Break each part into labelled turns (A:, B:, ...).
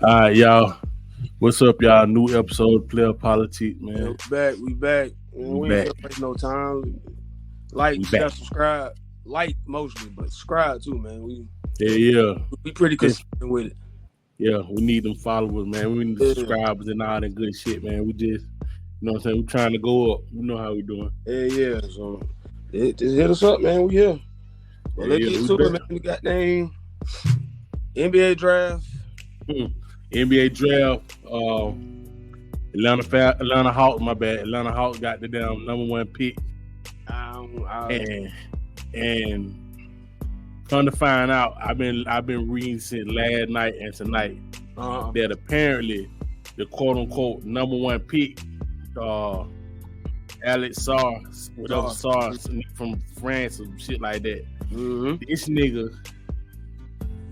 A: All right, y'all. What's up, y'all? New episode of Player Politics,
B: Yeah,
A: man.
B: we back.
A: We
B: We ain't
A: back.
B: gonna waste no time. Like,
A: We back.
B: share, subscribe. Like mostly, but subscribe too, man. We
A: Yeah, yeah.
B: we pretty
A: Def-
B: consistent with it.
A: yeah, we need them followers, man. We need the
B: Yeah,
A: subscribers and all that good shit, man. We just, what I'm saying? We trying to go up. You know how we doing.
B: yeah. So just hit us up, man. We here.
A: Yeah,
B: But let's
A: yeah.
B: get
A: We
B: to it, man.
A: back.
B: We got name NBA draft.
A: NBA draft. Atlanta Hawks. My bad. Atlanta Hawks got the damn number one pick, and come to find out, I've been reading since last night and tonight that apparently the quote unquote number one pick, Alex Sars, whatever Sars from France or shit like that.
B: Mm-hmm.
A: This nigga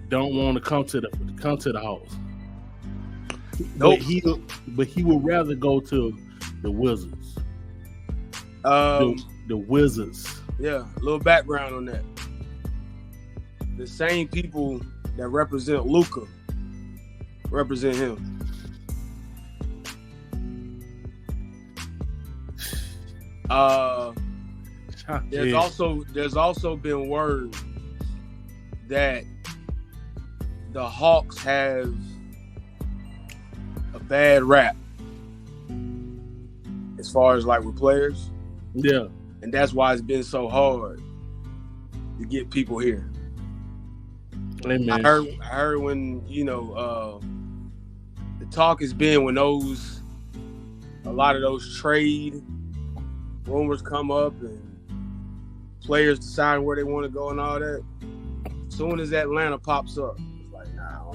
A: don't want to come to the Hawks.
B: Nope.
A: But he would rather go to the Wizards. The Wizards.
B: Yeah, a little background on that. The same people that represent Luka represent him. There's also been word that the Hawks have a bad rap as far as like with players.
A: Yeah.
B: And that's why it's been so hard to get people here.
A: Hey, man.
B: I heard when, the talk has been when a lot of those trade rumors come up and players decide where they want to go and all that. As soon as Atlanta pops up, it's like, nah.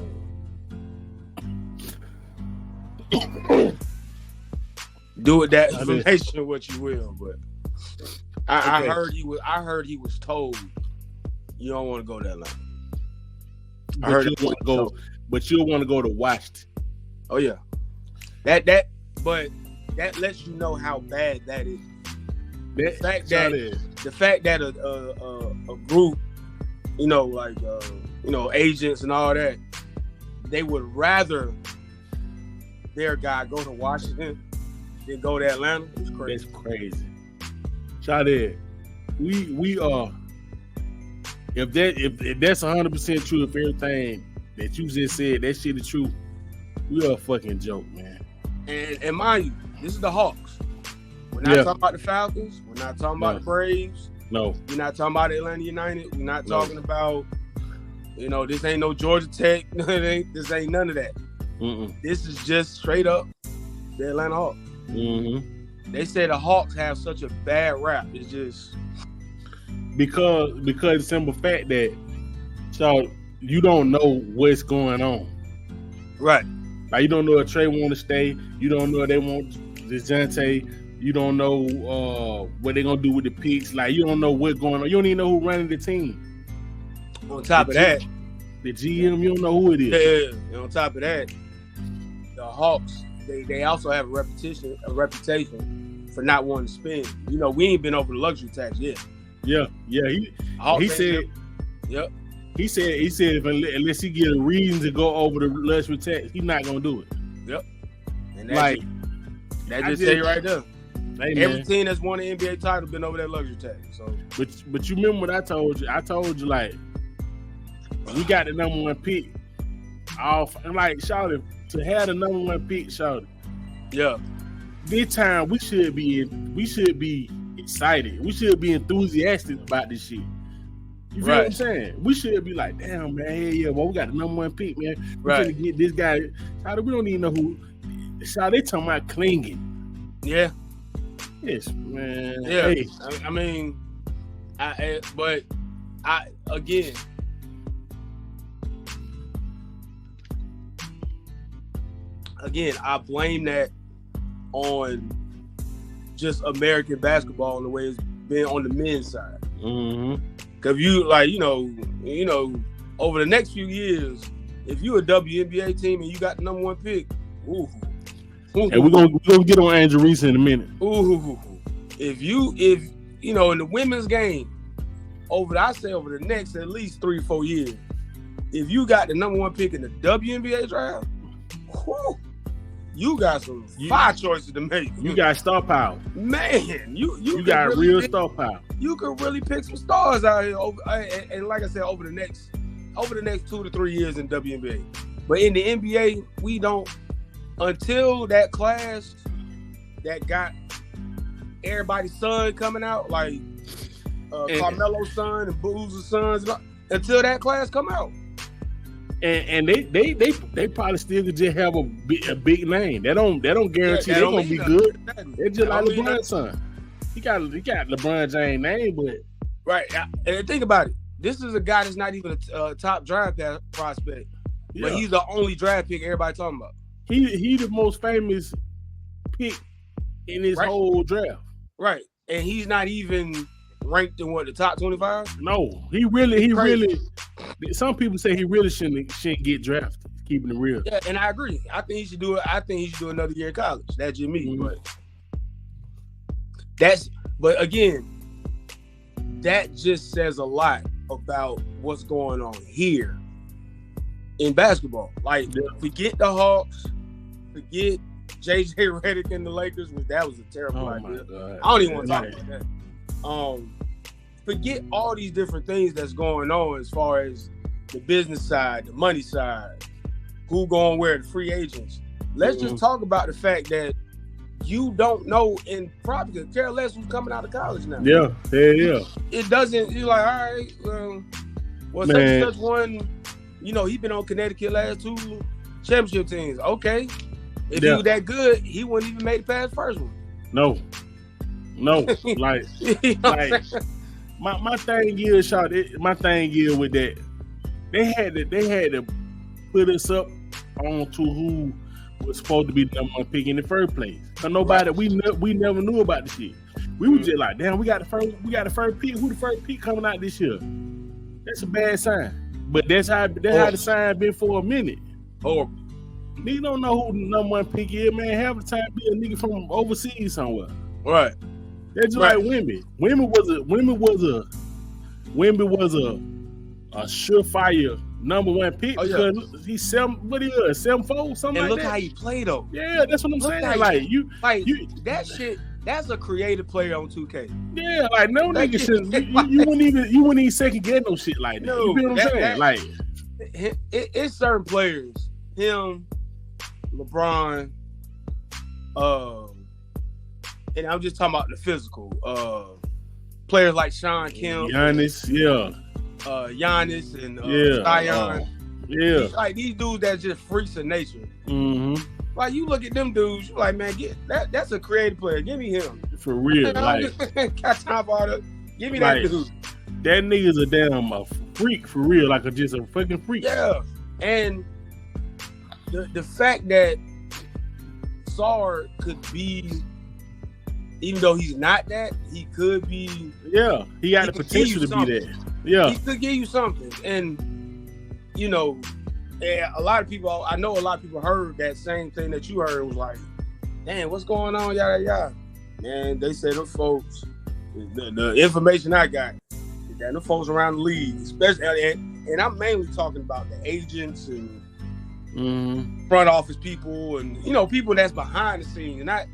B: Do with that information what you will, but I heard he was told you don't want to go to Atlanta.
A: But you'll want to go to Washington.
B: Oh yeah, but that lets you know how bad that is. The fact that a group, agents and all that, they would rather their guy go to Washington than go to Atlanta is crazy.
A: That's crazy. Shawty, we are. If that's 100% true, if everything that you just said, that shit is true, we are a fucking joke, man.
B: And mind you, this is the Hawks. We're not talking about the Falcons. We're not talking about the Braves.
A: No.
B: We're not talking about Atlanta United. We're not talking about, this ain't no Georgia Tech. This ain't none of that.
A: Mm-mm.
B: This is just straight up the Atlanta Hawks.
A: Mm-hmm.
B: They say the Hawks have such a bad rap. It's just
A: because the simple fact that you don't know what's going on.
B: Right.
A: Like you don't know if Trey want to stay. You don't know if they want DeJounte. You don't know what they're gonna do with the picks. Like you don't know what's going on. You don't even know who's running the team.
B: On top of that,
A: the GM, you don't know who it is.
B: Yeah. And on top of that, the Hawks, they also have a reputation for not wanting to spend. We ain't been over the luxury tax yet.
A: Yeah. He said.
B: Yep.
A: He said if unless he get a reason to go over the luxury tax, he's not gonna do it.
B: Yep. And that just tell you right there.
A: Hey,
B: every team that's won the NBA title been over that luxury tax. So,
A: but you remember what I told you? I told you like we got the number one pick. I'm like, shouted to have the number one pick, shouted.
B: Yeah.
A: This time we should be excited. We should be enthusiastic about this shit. You feel what I'm saying? We should be like, damn, man, yeah, well, we got the number one pick, man. We finna get this guy. We don't even know who. They talking about clinging.
B: Yeah.
A: Yes, man.
B: Yeah.
A: Hey.
B: I mean, I blame that on just American basketball and the way it's been on the men's side.
A: Mm-hmm.
B: Cause over the next few years, if you a WNBA team and you got the number one pick,
A: and we're gonna get on Angel Reese in a minute.
B: If in the women's game, over the next at least 3-4 years, if you got the number one pick in the WNBA draft, whew, you got some fire choices to make.
A: You got star power,
B: man. You
A: got
B: really
A: real star power.
B: You could really pick some stars out here, and like I said, over the next 2 to 3 years in WNBA. But in the NBA, we don't, until that class that got everybody's son coming out, like Carmelo's son and Boo's sons, until that class come out.
A: And they probably still could just have a big name. They don't guarantee they're gonna be good. They're just like LeBron's son. He got LeBron James name, but
B: right. And think about it. This is a guy that's not even a top draft prospect, but he's the only draft pick everybody talking about.
A: He the most famous pick in his whole draft.
B: Right, and he's not even ranked in the top 25.
A: No, he really. Some people say he really shouldn't get drafted. Keeping it real.
B: Yeah, and I agree. I think he should do it. I think he should do another year in college. That's just me, but again, that just says a lot about what's going on here in basketball. Like, forget the Hawks, forget JJ Redick and the Lakers, which that was a terrible idea. I don't even want to talk about that. Forget all these different things that's going on as far as the business side, the money side, who going where, the free agents. Let's just talk about the fact that you don't know, and probably care less who's coming out of college now.
A: Yeah.
B: It doesn't. You're like, all right, well, such and such one. He been on Connecticut last 2 championship teams. Okay, if he was that good, he wouldn't even make it past first one.
A: No, like. My thing is, my thing is with that, they had to put us up onto who was supposed to be the number 1 pick in the first place. Cause nobody, we never knew about the shit. We were just like, damn, we got the first pick. Who the first pick coming out this year? That's a bad sign. But that's how the sign been for a minute.
B: Horrible.
A: Niggas don't know who the number 1 pick is, man. Half the time be a nigga from overseas somewhere.
B: Right.
A: That's just like women. Women was a surefire number 1 pick because he's 7'4", something
B: and
A: like
B: look
A: that.
B: how he play though.
A: Yeah, that's what I'm saying. Like you
B: that shit. That's a creative player on 2K.
A: Yeah, like no nigga should. You wouldn't even second guess no shit like that. No, you feel what I'm saying? Like
B: it's certain players. Him, LeBron, and I'm just talking about the physical. Players like Sean Kemp,
A: Giannis,
B: Giannis and Zion. Like these dudes that's just freaks of nature.
A: Mm-hmm.
B: Like you look at them dudes, you're like, man, that's a creative player. Give me him.
A: For real.
B: Like got time for all that. Give me that dude.
A: That nigga's a damn freak for real, like just a fucking freak.
B: Yeah. And the fact that Sar could be, even though he's not that, he could be.
A: Yeah, he got the potential to be that. Yeah,
B: he could give you something, and a lot of people. I know a lot of people heard that same thing that you heard. Was like, damn, what's going on? Yada yada. Man, they said those folks. The information I got is that the folks around the league, especially, and I'm mainly talking about the agents and front office people, and people that's behind the scenes, not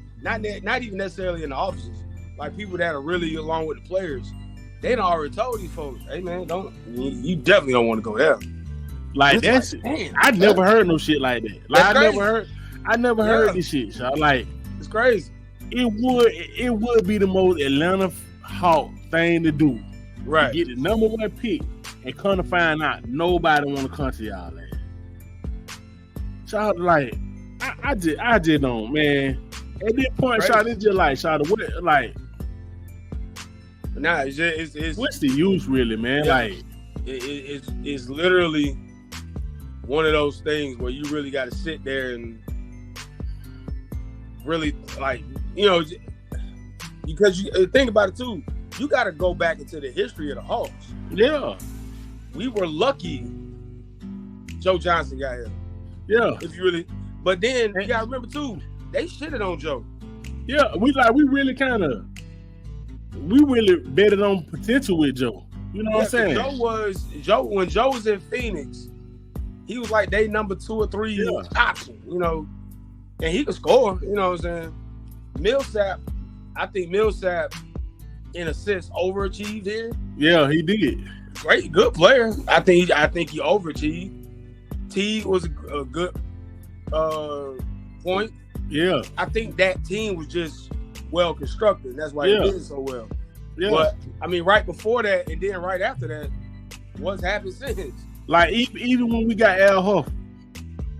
B: even necessarily in the offices, like people that are really along with the players. They done already told these folks, hey man, you definitely don't want to go there.
A: Like that's I never heard no shit like that. Like I never heard this shit. So like
B: it's crazy.
A: It would be the most Atlanta Hawk thing to do.
B: Right.
A: To get the number 1 pick and come to find out nobody want to come to y'all. So like I just don't, man. At this point, shot it's just like what like.
B: Nah, it's
A: what's the use really, man?
B: Yeah.
A: Like
B: it's literally one of those things where you really got to sit there and really because you think about it too. You got to go back into the history of the Hawks.
A: Yeah,
B: we were lucky Joe Johnson got here.
A: Yeah,
B: if you really, but then you got to remember too, they shitted on Joe. Yeah,
A: we really betted on potential with Joe. You know what I'm saying?
B: When Joe was in Phoenix, he was like they number 2 or 3 option, you know, and he could score. You know what I'm saying? Millsap, I think Millsap, in a sense, overachieved here.
A: Yeah, he did.
B: Great, good player. I think he overachieved. T was a good point.
A: Yeah,
B: I think that team was just well constructed. That's why he did so well.
A: Yeah,
B: but I mean, right before that and then right after that, what's happened since?
A: Like even when we got Al Horford,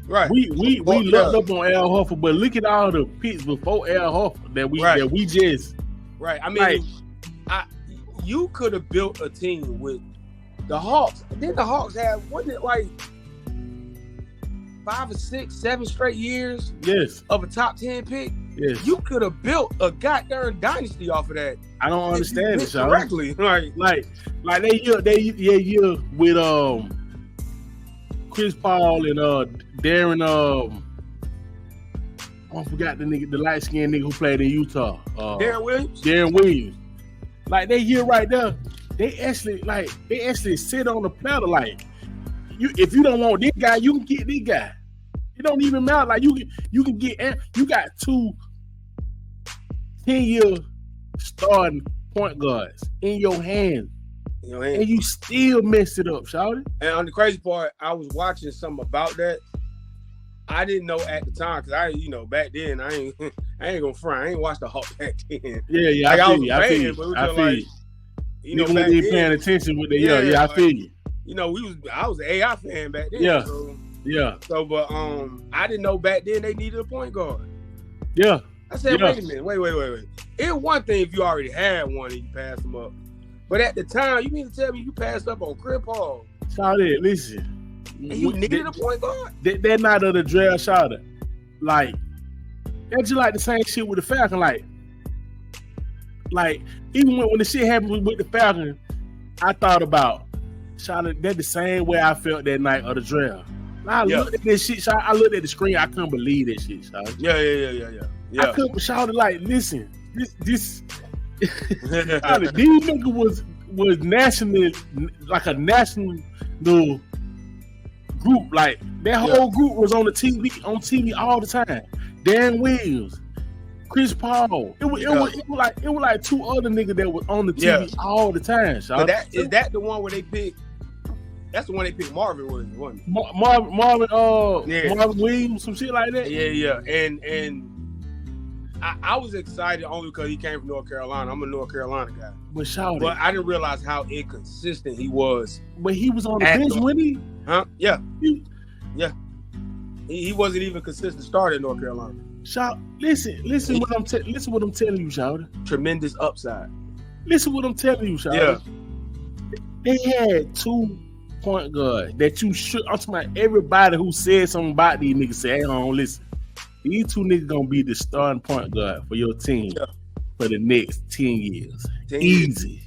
B: right?
A: We looked up on Al Horford, but look at all the picks before Al Horford that we just
B: right. I mean, you could have built a team with the Hawks. Then the Hawks had, wasn't it like 5 or 6, 7 straight years?
A: Yes,
B: of a top 10 pick.
A: Yes,
B: you could have built a goddamn dynasty off of that.
A: I don't understand it, Sean.
B: Correctly,
A: like they year with Chris Paul and Darren I forgot the nigga, the light skinned nigga who played in Utah. Darren Williams. Like they year right there, they actually sit on the platter. Like if you don't want this guy, you can get this guy. It don't even matter. Like you can get, you got 2 10-year starting point guards in your hand. And you still messed it up, shawty.
B: And on the crazy part, I was watching something about that. I didn't know at the time because back then I ain't gonna front. I ain't watched the Hawks back then.
A: Yeah.
B: Like,
A: I feel you. You know, back then, paying attention with the I feel you.
B: You know, I was an AI fan back then.
A: Yeah.
B: So, but I didn't know back then they needed a point guard.
A: Yeah.
B: I said, wait a minute, wait. It's one thing if you already had one and you passed them up, but at the time, you mean to tell me you passed up on Chris Paul?
A: Shawty, listen.
B: And you needed a point guard?
A: They're not of the draft, shawty. Like, that's just like the same shit with the Falcon. Like even when the shit happened with the Falcon, I thought about, shawty, that's the same way I felt that night of the draft. I looked at this shit, shawty. I looked at the screen. I couldn't believe that shit, shawty.
B: Yeah.
A: I couldn't, shawty, like, listen, this shawty, these niggas was national, like a national group. Like that whole group was on TV all the time. Darren Williams, Chris Paul. It was like 2 other niggas that was on the TV all the time.
B: But is that the one where they picked? That's the one they picked Marvin Williams, wasn't it?
A: Marvin Williams, some shit like that.
B: Yeah. And I was excited only because he came from North Carolina. I'm a North Carolina guy. But I didn't realize how inconsistent he was.
A: But he was on the bench, wasn't he?
B: Huh? Yeah. He wasn't even consistent starter in North Carolina.
A: Listen what I'm telling you, Shawty.
B: Tremendous upside.
A: Listen what I'm telling you, Shawty. Yeah. They had 2 point guards that you should. I'm talking about everybody who said something about these niggas. Say, hey, listen. These 2 niggas gonna be the starting point guard for your team for the next 10 years. Easy.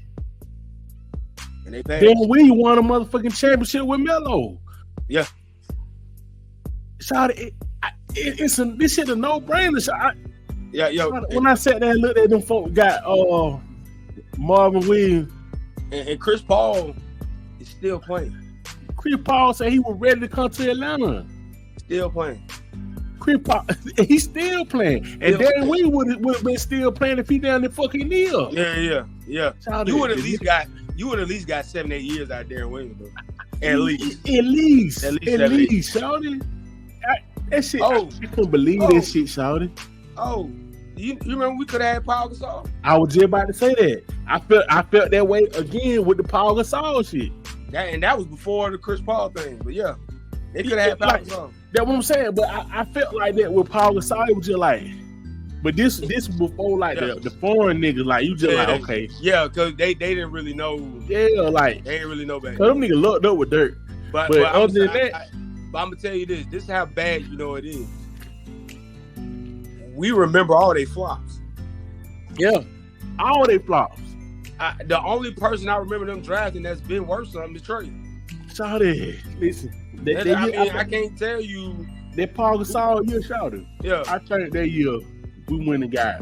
B: And they passed.
A: Then we won a motherfucking championship with Melo.
B: Yeah.
A: Shawty, this shit a no-brainer. When I sat there and looked at them folks, got Marvin Williams
B: and Chris Paul is still playing.
A: Chris Paul said he was ready to come to Atlanta. Still
B: playing.
A: Chris Paul, he's still playing. And Darren Williams would have been still playing if he down the fucking knee.
B: Yeah. You would at least got 7-8 years out of Darren Williams, though. At least,
A: Shawty. That shit, I couldn't believe that shit, Shawty.
B: Oh, you remember we could have had Paul Gasol?
A: I was just about to say that. I felt that way again with the Paul Gasol shit.
B: That was before the Chris Paul thing, but yeah, they could have had Paul Gasol.
A: That's what I'm saying, but I felt like that with Paul Gasol. It was just like, but this was before like the foreign niggas. Like you just like okay,
B: because they didn't really know.
A: Like
B: they didn't really know back.
A: Cause them niggas looked up with dirt. But other than that,
B: but I'm gonna tell you this. This is how bad it is. We remember all they flops.
A: Yeah, all they flops.
B: The only person I remember them drafting that's been worse than them is Trey.
A: Shawty, listen.
B: I can't tell you
A: that Paul Gasol year, Shawty.
B: Yeah,
A: I think that year we win the guy.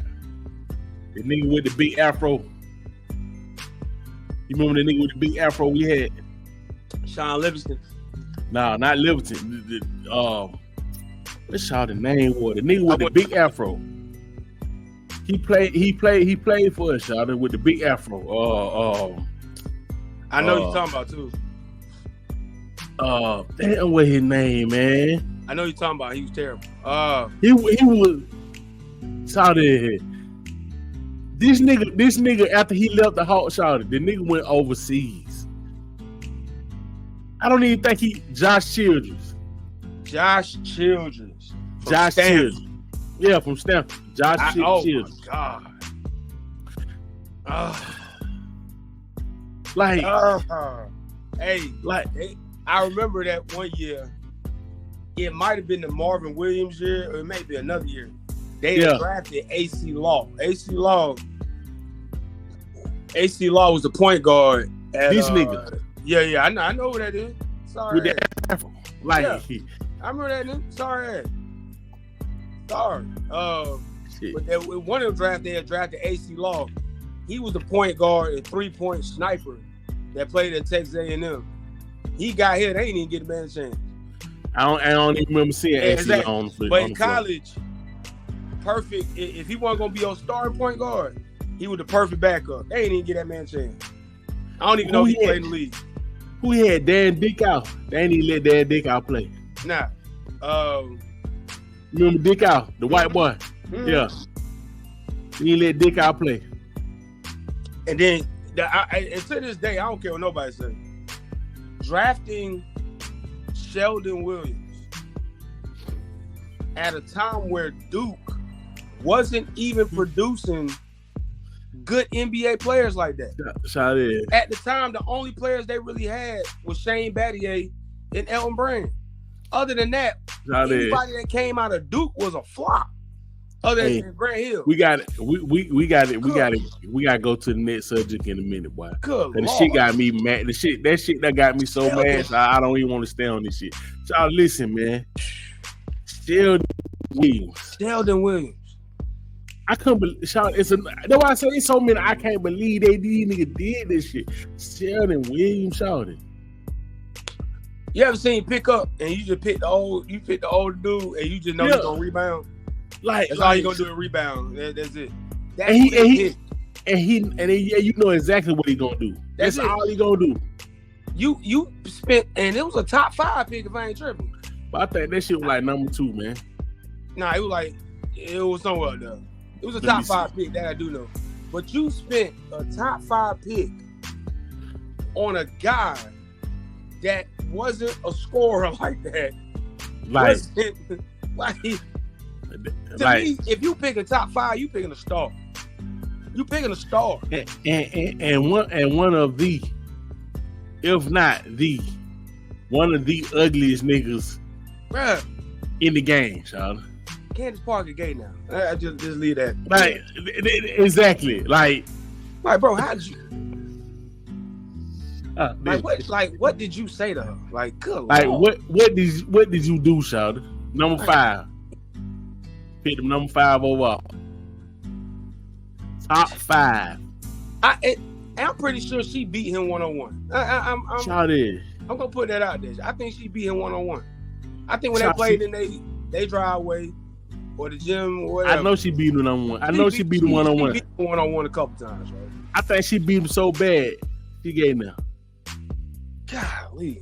A: The nigga with the big afro. You remember the nigga with the big afro we had?
B: Sean Livingston.
A: Nah, not Liberty. Let's shout the name was the nigga with the big afro. He played for us, shout with the big afro.
B: I know you're talking about too.
A: Damn, what his name, man?
B: I know you're talking about. He was terrible.
A: He was. Shout it. This nigga after he left the Hawks, shouted, the nigga went overseas. I don't even think Josh Childress.
B: Josh Childress.
A: Yeah, from Stanford. Childress.
B: Oh my God. I remember that one year. It might have been the Marvin Williams year, or it may be another year. They drafted AC Law. AC Law was the point guard.
A: This nigga.
B: Yeah, I know who that is. Sorry.
A: With that afro. I
B: remember that nigga. Sorry. But one of them drafts, they had drafted AC Law. He was the point guard and 3-point sniper that played at Texas A&M. He got here. They didn't even get a man a chance.
A: I don't even remember seeing AC on the
B: But in college, perfect. If he wasn't gonna be your starting point guard, he was the perfect backup. They didn't even get that man a chance. I don't even know if he played in the league.
A: Who he had? Dan Dick out. They ain't even let Dan Dick out play.
B: Nah.
A: Remember Dick out, the white boy? Mm-hmm. Yeah. He ain't let Dick out play.
B: And then, and to this day, I don't care what nobody says. Drafting Sheldon Williams at a time where Duke wasn't even producing good NBA players like that. At the time, the only players they really had was Shane Battier and Elton Brand. Other than that, anybody that came out of Duke was a flop. Other than Grant Hill.
A: We got it. We got to go to the next subject in a minute, boy. The shit got me mad. That shit that got me so mad. So I don't even want to stay on this shit. So listen, man. Sheldon Williams. I couldn't believe. That's why I say it's so many. I can't believe these niggas did this shit. Sheldon Williams, shouted.
B: You ever seen pick up and you just pick the old dude and you just know he's gonna rebound? That's all you're gonna do is rebound. That's it.
A: You know exactly what he's gonna do. That's all he's gonna do.
B: You spent, and it was a top 5 pick if I ain't tripping.
A: But I think that shit was like number 2, man.
B: Nah, it was somewhere up there. It was a top 5 pick, that I do know. But you spent a top 5 pick on a guy that wasn't a scorer like that. To me, if you pick a top 5, you picking a star. You picking a star.
A: And one of the, if not the, one of the ugliest niggas in the game, Sean.
B: Candace Parker gay now. I just leave that.
A: Exactly.
B: Bro, how did you? What did you say to her? Good Lord.
A: What did you do, Sean? Number 5. Pick them number 5 overall. Top 5.
B: I'm pretty sure she beat him 1-on-1. I'm gonna put that out there. I think she beat him 1-on-1. I think when they played in they driveway or the gym or whatever.
A: I know she beat him 1-on-1. I know she beat him 1-on-1.
B: She beat him 1-on-1 a couple times, right?
A: I think she beat him so bad she gave him.
B: Golly.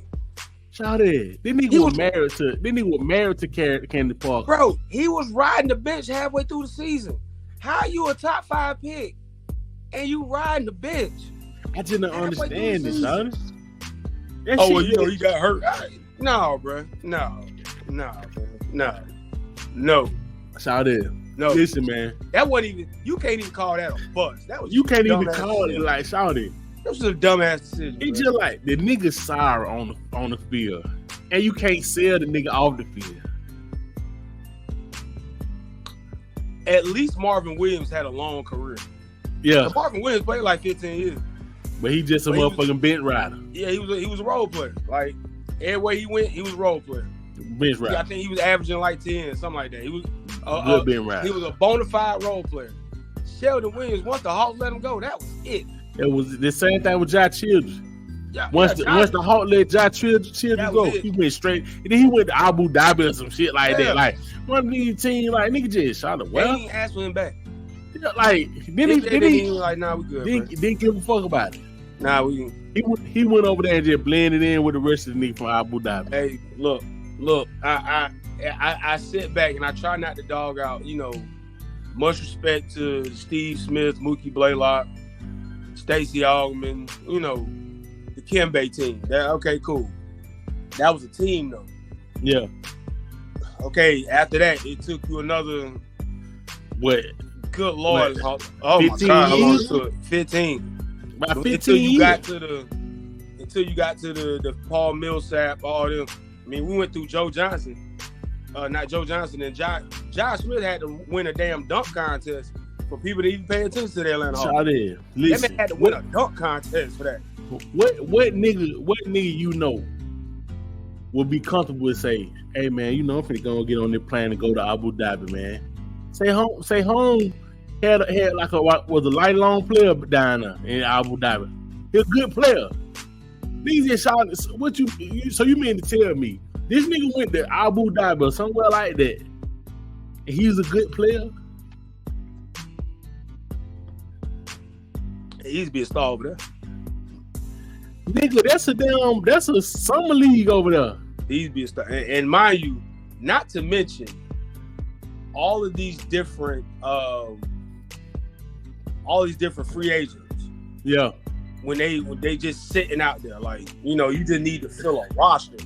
A: Shawty, this nigga was married to Candace Parker.
B: Bro, he was riding the bench halfway through the season. How you a top 5 pick and you riding the bench?
A: I just don't understand this, Shawty.
B: He got hurt. No, bro. No.
A: Shawty.
B: No.
A: Listen, man.
B: That wasn't even. You can't even call that a bust.
A: You can't even call it like Shawty.
B: That was a dumbass decision.
A: It's just like the nigga sorry on the field, and you can't sell the nigga off the field.
B: At least Marvin Williams had a long career.
A: Yeah,
B: Marvin Williams played like 15 years,
A: but he just a motherfucking bench rider.
B: Yeah, he was a role player. Like everywhere he went, he was a role player.
A: Bench rider.
B: Yeah, I think he was averaging like 10, something like that. He was
A: good bench rider.
B: He was a bona fide role player. Sheldon Williams, once the Hawks let him go, that was it.
A: It was the same thing with Josh Childress. Once the Hawk let Josh Children go, he went straight. And then he went to Abu Dhabi or some shit like that. Like one of these teams, like nigga just shot it. Well,
B: he ain't asked for him back.
A: Like then he
B: like, nah, we good.
A: Didn't give a fuck about it.
B: Nah,
A: he went over there and just blended in with the rest of the niggas from Abu Dhabi.
B: Hey, look, I sit back and I try not to dog out, you know, much respect to Steve Smith, Mookie Blaylock, Stacey Augman, you know, the Kembe team. Okay, cool. That was a team though.
A: Yeah.
B: Okay, after that, it took you another
A: what?
B: Good Lord.
A: What?
B: Oh my God, how long it took? 15.
A: About 15
B: until you
A: years.
B: got to the Paul Millsap, all them. I mean, we went through Joe Johnson. Not Joe Johnson, and Josh Smith had to win a damn dunk contest for people to even pay attention to the Atlanta Hawks.
A: That
B: man had to win a dunk contest for that.
A: What nigga you know will be comfortable with say, hey man, you know I'm finna go get on this plane and go to Abu Dhabi, man. Say home had like was a lifelong player down there in Abu Dhabi. He's a good player. Niggas just shot. What you so you mean to tell me this nigga went to Abu Dhabi or somewhere like that and he's a good player?
B: He used to be a star over there.
A: Nigga, that's a summer league over there.
B: He used to be a star. And mind you, not to mention all of these different free agents.
A: Yeah.
B: When they just sitting out there, like, you know, you just need to fill a roster.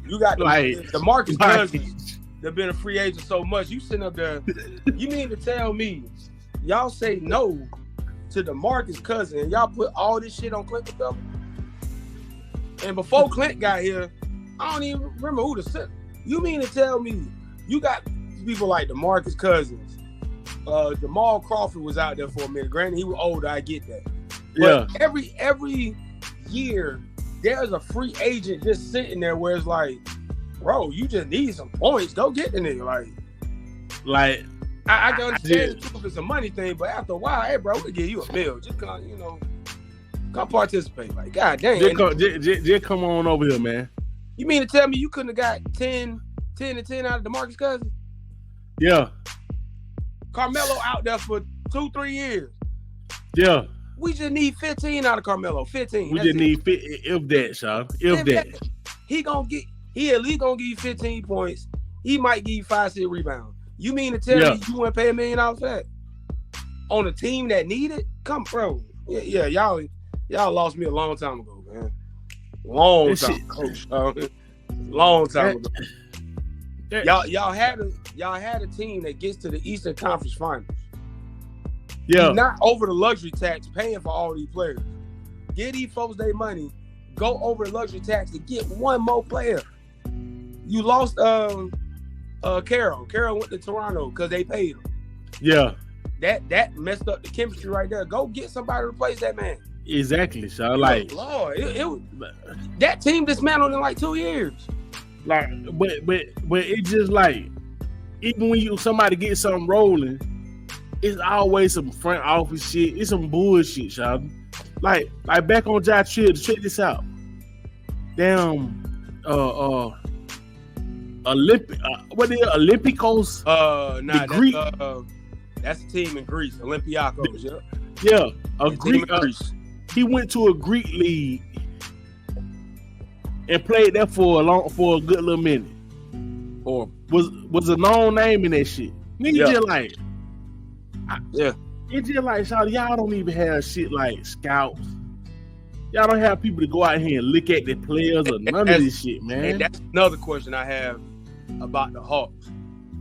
B: You got the Marcus Cousins. They've been a free agent so much. You sitting up there. You mean to tell me y'all say no to the Marcus Cousins and y'all put all this shit on Clint Capella? And before Clint got here, I don't even remember who to sit. You mean to tell me you got people like the Marcus Cousins, Jamal Crawford was out there for a minute. Granted, he was older. I get that. But every year there's a free agent just sitting there where it's like, bro, you just need some points. Go get the nigga. Like I can understand if it's a money thing, but after a while, hey bro, we'll give you a bill. Just come, you know, come participate. Like, god dang.
A: Just come on over here, man.
B: You mean to tell me you couldn't have got 10 and 10 out of DeMarcus Cousins?
A: Yeah.
B: Carmelo out there for 2-3 years.
A: Yeah.
B: We just need 15 out of Carmelo. 15.
A: We just need 15, if that, Sean. If that.
B: He at least gonna give you 15 points. He might give you 5-6 rebounds. You mean to tell me you wouldn't pay $1 million for that? On a team that need it? Come, bro. Yeah, y'all lost me a long time ago, man. Long time, coach. Long time ago. Y'all had a team that gets to the Eastern Conference Finals. Yeah. You're not over the luxury tax paying for all these players. Get these folks their money. Go over the luxury tax to get one more player. You lost Carroll. Carroll went to Toronto because they paid him. Yeah. That messed up the chemistry right there. Go get somebody to replace that man.
A: Exactly. So like,
B: Lord, that team dismantled in like 2 years.
A: Like, but it's just like, even when somebody gets something rolling, it's always some front office shit. It's some bullshit, y'all. Like back on Josh Children, check this out. Damn, Olympicos?
B: That's a team in Greece, Olympiacos.
A: Yeah, Greece. He went to a Greek league and played there for a good little minute. Or was a known name in that shit. Nigga just like, it's just like, y'all don't even have shit like scouts. Y'all don't have people to go out here and look at the players or none of this shit, man.
B: And that's another question I have about the Hawks.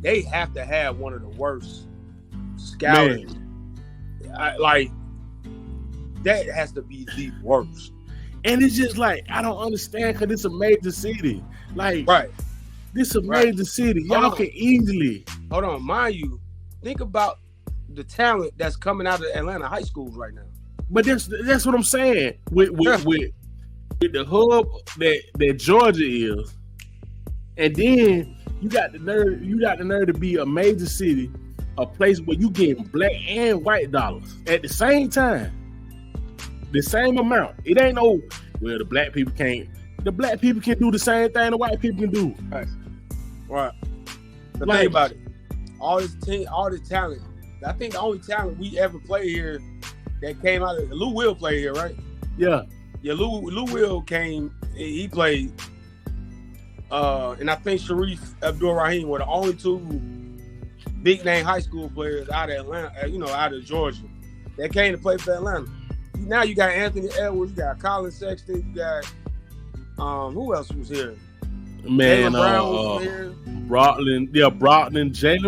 B: They have to have one of the worst scouting. That has to be the worst.
A: And it's just like, I don't understand, because it's a major city. Like,
B: right.
A: This is a major city. Y'all can easily.
B: Hold on, mind you, think about the talent that's coming out of Atlanta high schools right now.
A: But that's what I'm saying. With the hub that Georgia is, and then you got the nerve to be a major city, a place where you getting black and white dollars at the same time. The same amount. It ain't no Well, the black people can't. The black people can do the same thing the white people can do.
B: Right. But
A: Like-
B: think about it. All this talent. I think the only talent we ever played here that came out of Lou Will played here, right?
A: Yeah.
B: Yeah, Lou Will came. He played. And I think Sharif Abdul-Rahim were the only two big name high school players out of Atlanta, out of Georgia, that came to play for Atlanta. Now you got Anthony Edwards, you got Colin Sexton, you got who else was here?
A: Man,
B: Jaylen Brown was here.
A: Brockton, Jaylen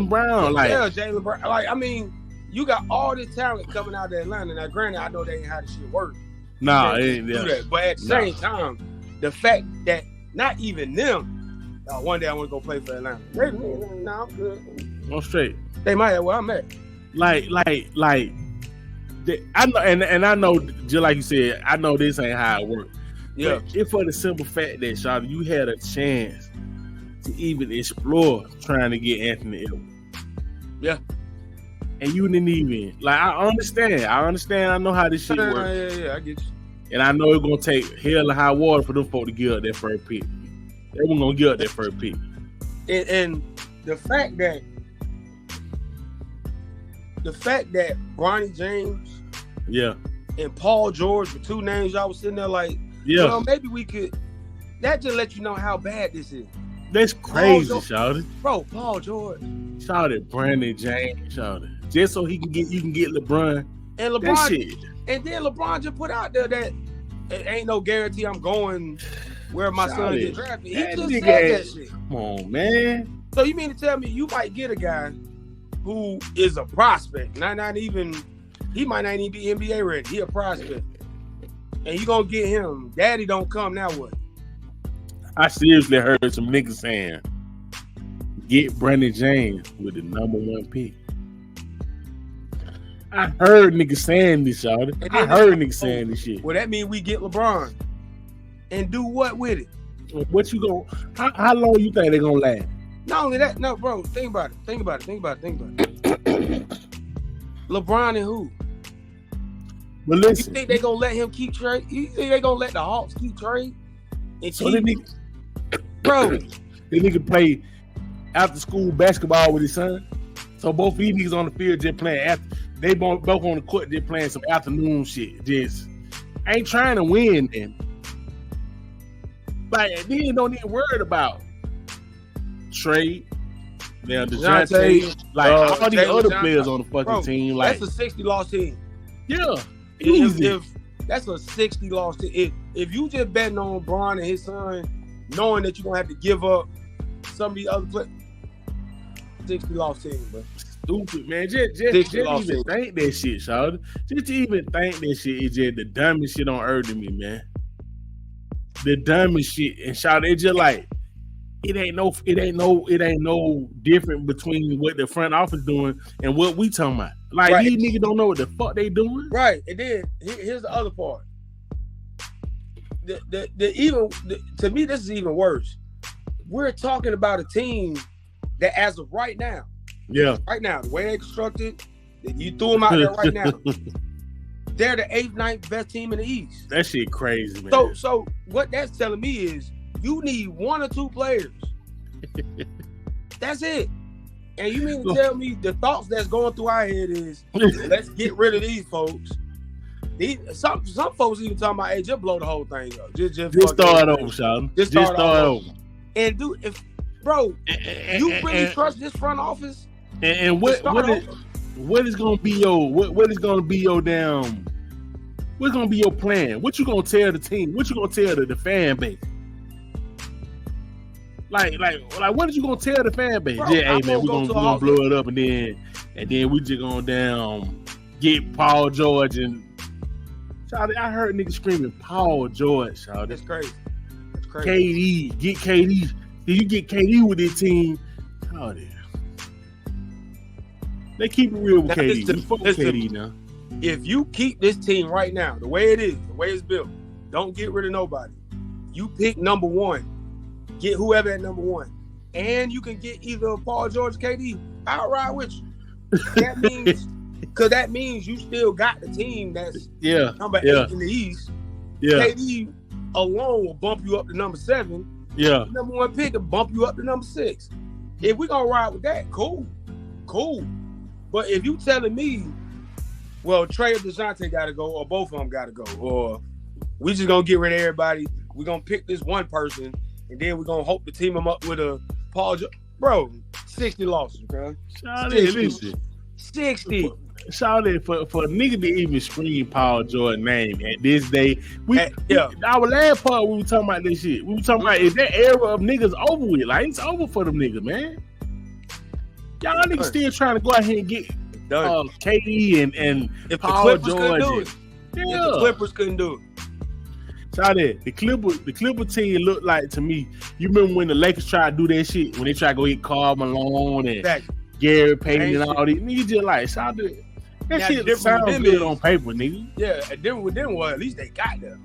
A: Brown.
B: Jaylen Brown. Like, I mean, you got all this talent coming out of Atlanta. Now, granted, I know they ain't how the shit work.
A: Nah, it ain't
B: do
A: that.
B: that. But at the same time, the fact that not even them, one day I want to go play for Atlanta. Nah, I'm good.
A: I'm straight.
B: They might have where I'm at.
A: I know, and I know, just like you said, I know this ain't how it works.
B: Yeah.
A: But it's for the simple fact that, Shawty, you had a chance to even explore trying to get Anthony Edwards.
B: Yeah.
A: And you didn't even, I understand. I know how this shit works.
B: Yeah, I get you.
A: And I know it's going to take hell and high water for them folks to give up that first pick. They weren't going to give up that first pick.
B: And the fact that Bronny James and Paul George were two names y'all was sitting there like, well, maybe we could. That just let you know how bad this is.
A: That's crazy, Shawty.
B: Bro, Paul George.
A: Shawty, Brandon James, Shawty. Just so you can get LeBron.
B: And LeBron, that shit. And then LeBron just put out there that it ain't no guarantee I'm going where my son get drafted. He just said that shit.
A: Come on, man.
B: So you mean to tell me you might get a guy who is a prospect, he might not even be NBA ready. He a prospect. And you gonna get him. Daddy don't come, now what?
A: I seriously heard some niggas saying, get Brandon James with the number 1 pick. I heard niggas saying this, y'all. I heard niggas saying this shit.
B: Well, that means we get LeBron. And do what with it?
A: What you gonna, how long you think they gonna last?
B: Not only that, no, bro, think about it. LeBron and who?
A: But listen,
B: you think they gonna let him keep trade? You think they gonna let the Hawks keep trade? And
A: so that nigga,
B: bro,
A: that nigga play after school basketball with his son. So both of these niggas on the field just playing they both on the court just playing some afternoon shit. Just ain't trying to win then. Like they don't even worried about trade. Now DeJounte, all these other players on the fucking team. Like
B: that's a 60-loss team.
A: Yeah.
B: If that's a 60-loss team. If you just betting on Bron and his son, knowing that you're gonna have to give up some of the other players, 60-loss team, bro.
A: Stupid, man. Just even think that shit, Shawty. Just to even think that shit is just the dumbest shit on earth to me, man. The dumbest shit. And Shawty, it's just like it ain't no different between what the front office doing and what we talking about. Like these niggas don't know what the fuck they doing.
B: Right. And then here's the other part. To me, this is even worse. We're talking about a team that, as of right now, the way they constructed, you threw them out there right now. They're the 8th, 9th best team in the East.
A: That shit crazy, man.
B: So what that's telling me is you need 1 or 2 players. That's it. And you mean to tell me the thoughts that's going through our head is let's get rid of these folks. Some folks even talking about, hey, just blow the whole thing up. Just
A: start over, Sean. Just start over.
B: And you really trust this front office?
A: And what is gonna be your what's gonna be your plan? What you gonna tell the team? What you gonna tell the fan base? Like what are you gonna tell the fan base? Hey man, we're gonna blow it up and then we just gonna get Paul George and Shawty, I heard niggas screaming Paul George, Shawty.
B: That's crazy.
A: KD, get KD. Did you get KD with this team? Shawty. They keep it real with KD. You fuck with KD now.
B: If you keep this team right now, the way it is, the way it's built, don't get rid of nobody. You pick number 1. Get whoever at number 1. And you can get either Paul George or KD. I'll ride with you. That means you still got the team that's number 8 in the East.
A: Yeah.
B: KD alone will bump you up to number 7.
A: Yeah.
B: The number 1 pick will bump you up to number 6. If we gonna ride with that, cool. But if you telling me, well, Trey or DeJounte gotta go, or both of them gotta go, or we just gonna get rid of everybody, we gonna pick this one person, and then we're gonna hope to team him up with a Paul Bro, 60 losses, bro. 60.
A: Shawty, for a nigga to even scream Paul George name at this day, our last part we were talking about this shit. We were talking about is that era of niggas over with. Like, it's over for them niggas, man. Y'all niggas still trying to go out here and get KD and
B: if
A: Paul
B: the
A: George.
B: If the Clippers couldn't do it.
A: Shawty, the Clipper team looked like, to me, you remember when the Lakers tried to do that shit, when they tried to go get Karl Malone and Gary Payton and all these niggas, just like, Shawty, that shit sounds good on paper, nigga.
B: Yeah, and then with them, well, at least they got there.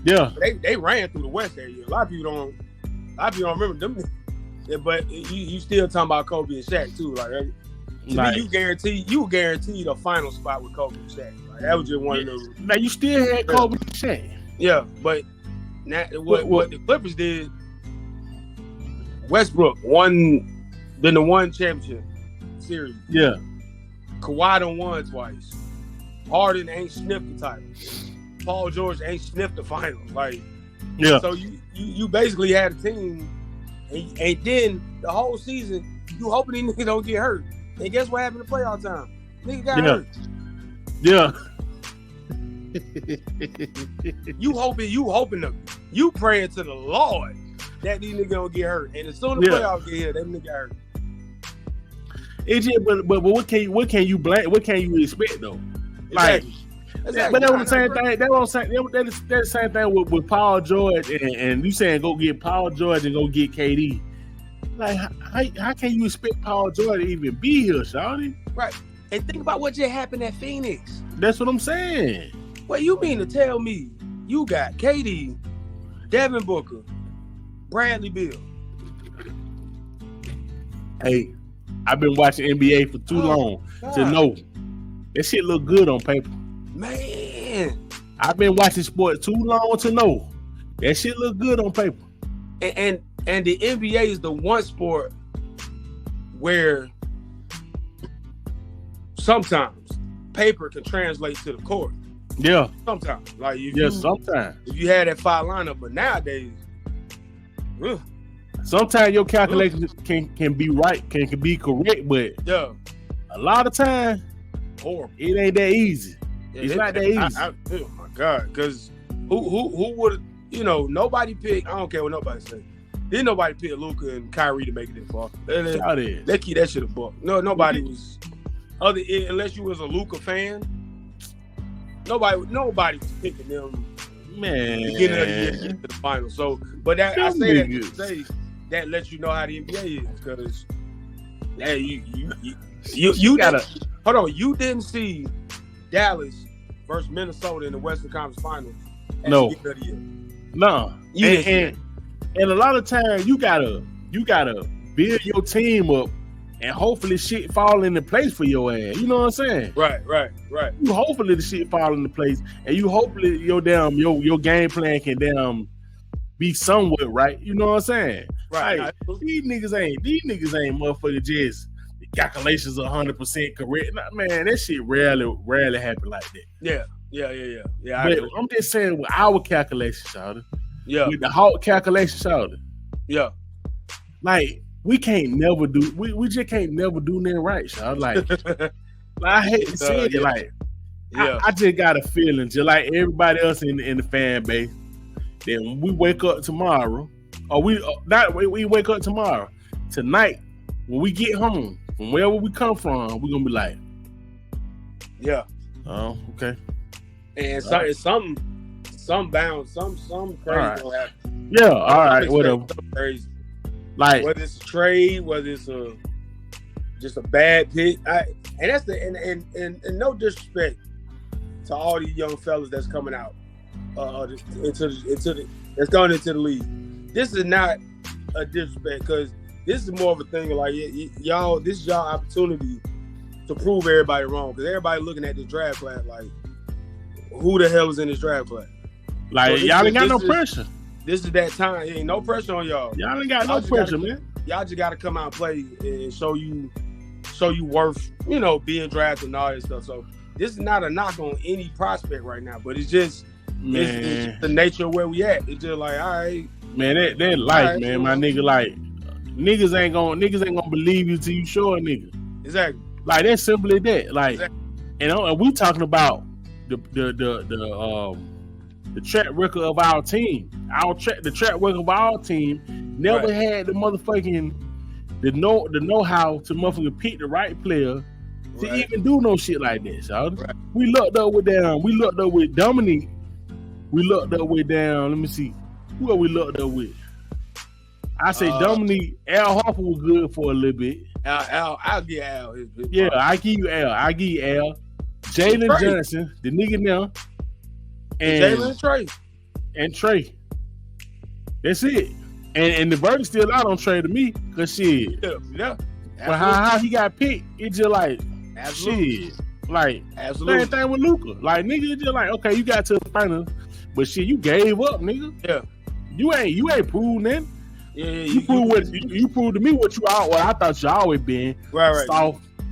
A: Yeah,
B: they ran through the West area. A lot of people don't remember them. Yeah, but you still talking about Kobe and Shaq too. Like, to me, you guaranteed a final spot with Kobe and Shaq. Like, that was just one of those.
A: Now you still had Kobe and Shaq.
B: Yeah, but what the Clippers did, Westbrook won the championship series.
A: Yeah.
B: Kawhi done won twice. Harden ain't sniffed the title. Paul George ain't sniffed the finals. Like,
A: yeah.
B: So you basically had a team, and then the whole season you hoping these niggas don't get hurt. And guess what happened in playoff time? Nigga got hurt.
A: Yeah.
B: You praying to the Lord that these niggas don't get hurt. And as soon as the playoffs get here, them niggas get hurt.
A: It's just, but what can you blame? What can you expect though? Like, exactly. But that was the same thing. That's the same thing with Paul George and you saying go get Paul George and go get KD. Like, how can you expect Paul George to even be here, Shawty?
B: Right. And think about what just happened at Phoenix.
A: That's what I'm saying.
B: What you mean to tell me you got KD, Devin Booker, Bradley Beal?
A: Hey, I've been watching NBA for too long to know that shit look good on paper.
B: Man,
A: I've been watching sports too long to know that shit look good on paper.
B: And the NBA is the one sport where sometimes paper can translate to the court.
A: Yeah.
B: Sometimes. Like
A: sometimes.
B: If you had that 5 lineup, but nowadays,
A: sometimes your calculations can be right, can be correct, but a lot of time,
B: horrible.
A: It ain't that easy. It's not that easy.
B: Oh my God, because who would nobody picked? I don't care what nobody say. Didn't nobody pick Luka and Kyrie to make it this far? They keep that shit a buck. No, nobody was unless you was a Luka fan. Nobody was picking them.
A: Man,
B: beginning of the year to get to the final. So, but that I say that to say that lets you know how the NBA is, because you gotta hold on. You didn't see Dallas versus Minnesota in the Western Conference Finals.
A: No,
B: at the beginning of the year.
A: No, and a lot of times you gotta build your team up, and hopefully shit fall into place for your ass. You know what I'm saying?
B: Right.
A: You hopefully the shit fall into place, and you hopefully your game plan can be somewhat right. You know what I'm saying?
B: Right.
A: Like, these niggas ain't motherfuckers just the calculations 100% correct. Nah, man, that shit rarely happen like that.
B: Yeah.
A: But I'm just saying with our calculations, Shawty.
B: Yeah.
A: With the Hawk calculation, Shawty.
B: Yeah.
A: Like, we can't never do. We just can't never do nothing right, Shawty. Like, I hate to say it. Like, I just got a feeling, just like everybody else in the fan base, that when we wake up tomorrow, or we wake up tomorrow, tonight, when we get home, from wherever we come from, we're gonna be like,
B: yeah.
A: Oh, okay.
B: And some crazy gonna happen.
A: Yeah, all right, whatever.
B: Crazy.
A: Like,
B: whether it's a trade, whether it's just a bad pick, and that's and no disrespect to all these young fellas that's coming out that's going into the league. This is not a disrespect, because this is more of a thing of like y'all. This is y'all opportunity to prove everybody wrong, because everybody looking at this draft class like, who the hell is in this draft class?
A: Like, y'all ain't got no pressure.
B: This is that time. Ain't no pressure on y'all.
A: Y'all ain't got no pressure, man.
B: Y'all just got to come out and play and show you worth, being drafted and all that stuff. So this is not a knock on any prospect right now, but it's just it's just the nature of where we at. It's just like, all right,
A: man, that life, right, man, my nigga, like niggas ain't gonna believe you till you show a nigga.
B: Exactly.
A: Like that's simply that. Like,
B: exactly.
A: And we talking about the track record of our team. The track record of our team never had the motherfucking the know-how to motherfucking pick the right player to even do no shit like this, y'all. Right. We looked up with Dominique. We looked up with let me see. Who are we looked up with? I say Dominique. Al Harper was good for a little bit.
B: I'll give Al his bit.
A: Yeah, I give you Al. Jalen Johnson, the nigga now. And
B: Jalen
A: and Trey. That's it. And the verdict still out on Trey to me, cause shit.
B: Yeah.
A: But how he got picked, it's just like shit. Like same thing with Luka. Like nigga, it's just like, okay, you got to the final, but shit, you gave up, nigga.
B: Yeah.
A: You ain't proved nothing.
B: Yeah,
A: you proved to me what I thought you always been.
B: Right.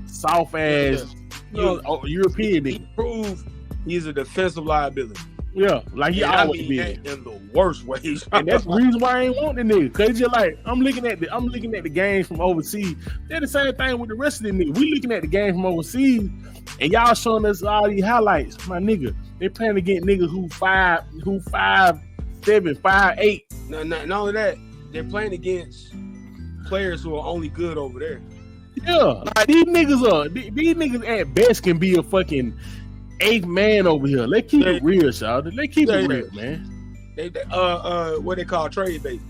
A: Soft ass, European nigga.
B: He proved he's a defensive liability.
A: Yeah, like he always been
B: in the worst ways.
A: And that's the reason why I ain't want the nigga. Cause it's just like I'm looking at the games from overseas. They're the same thing with the rest of the niggas. We looking at the games from overseas, and y'all showing us all these highlights. My nigga, they playing against niggas who 5'7", 5'8".
B: Not only that, they're playing against players who are only good over there.
A: Yeah, like these niggas at best can be a fucking 8th man over here. Let's keep it real, y'all. Let's keep it real, man.
B: They what they call trade bait.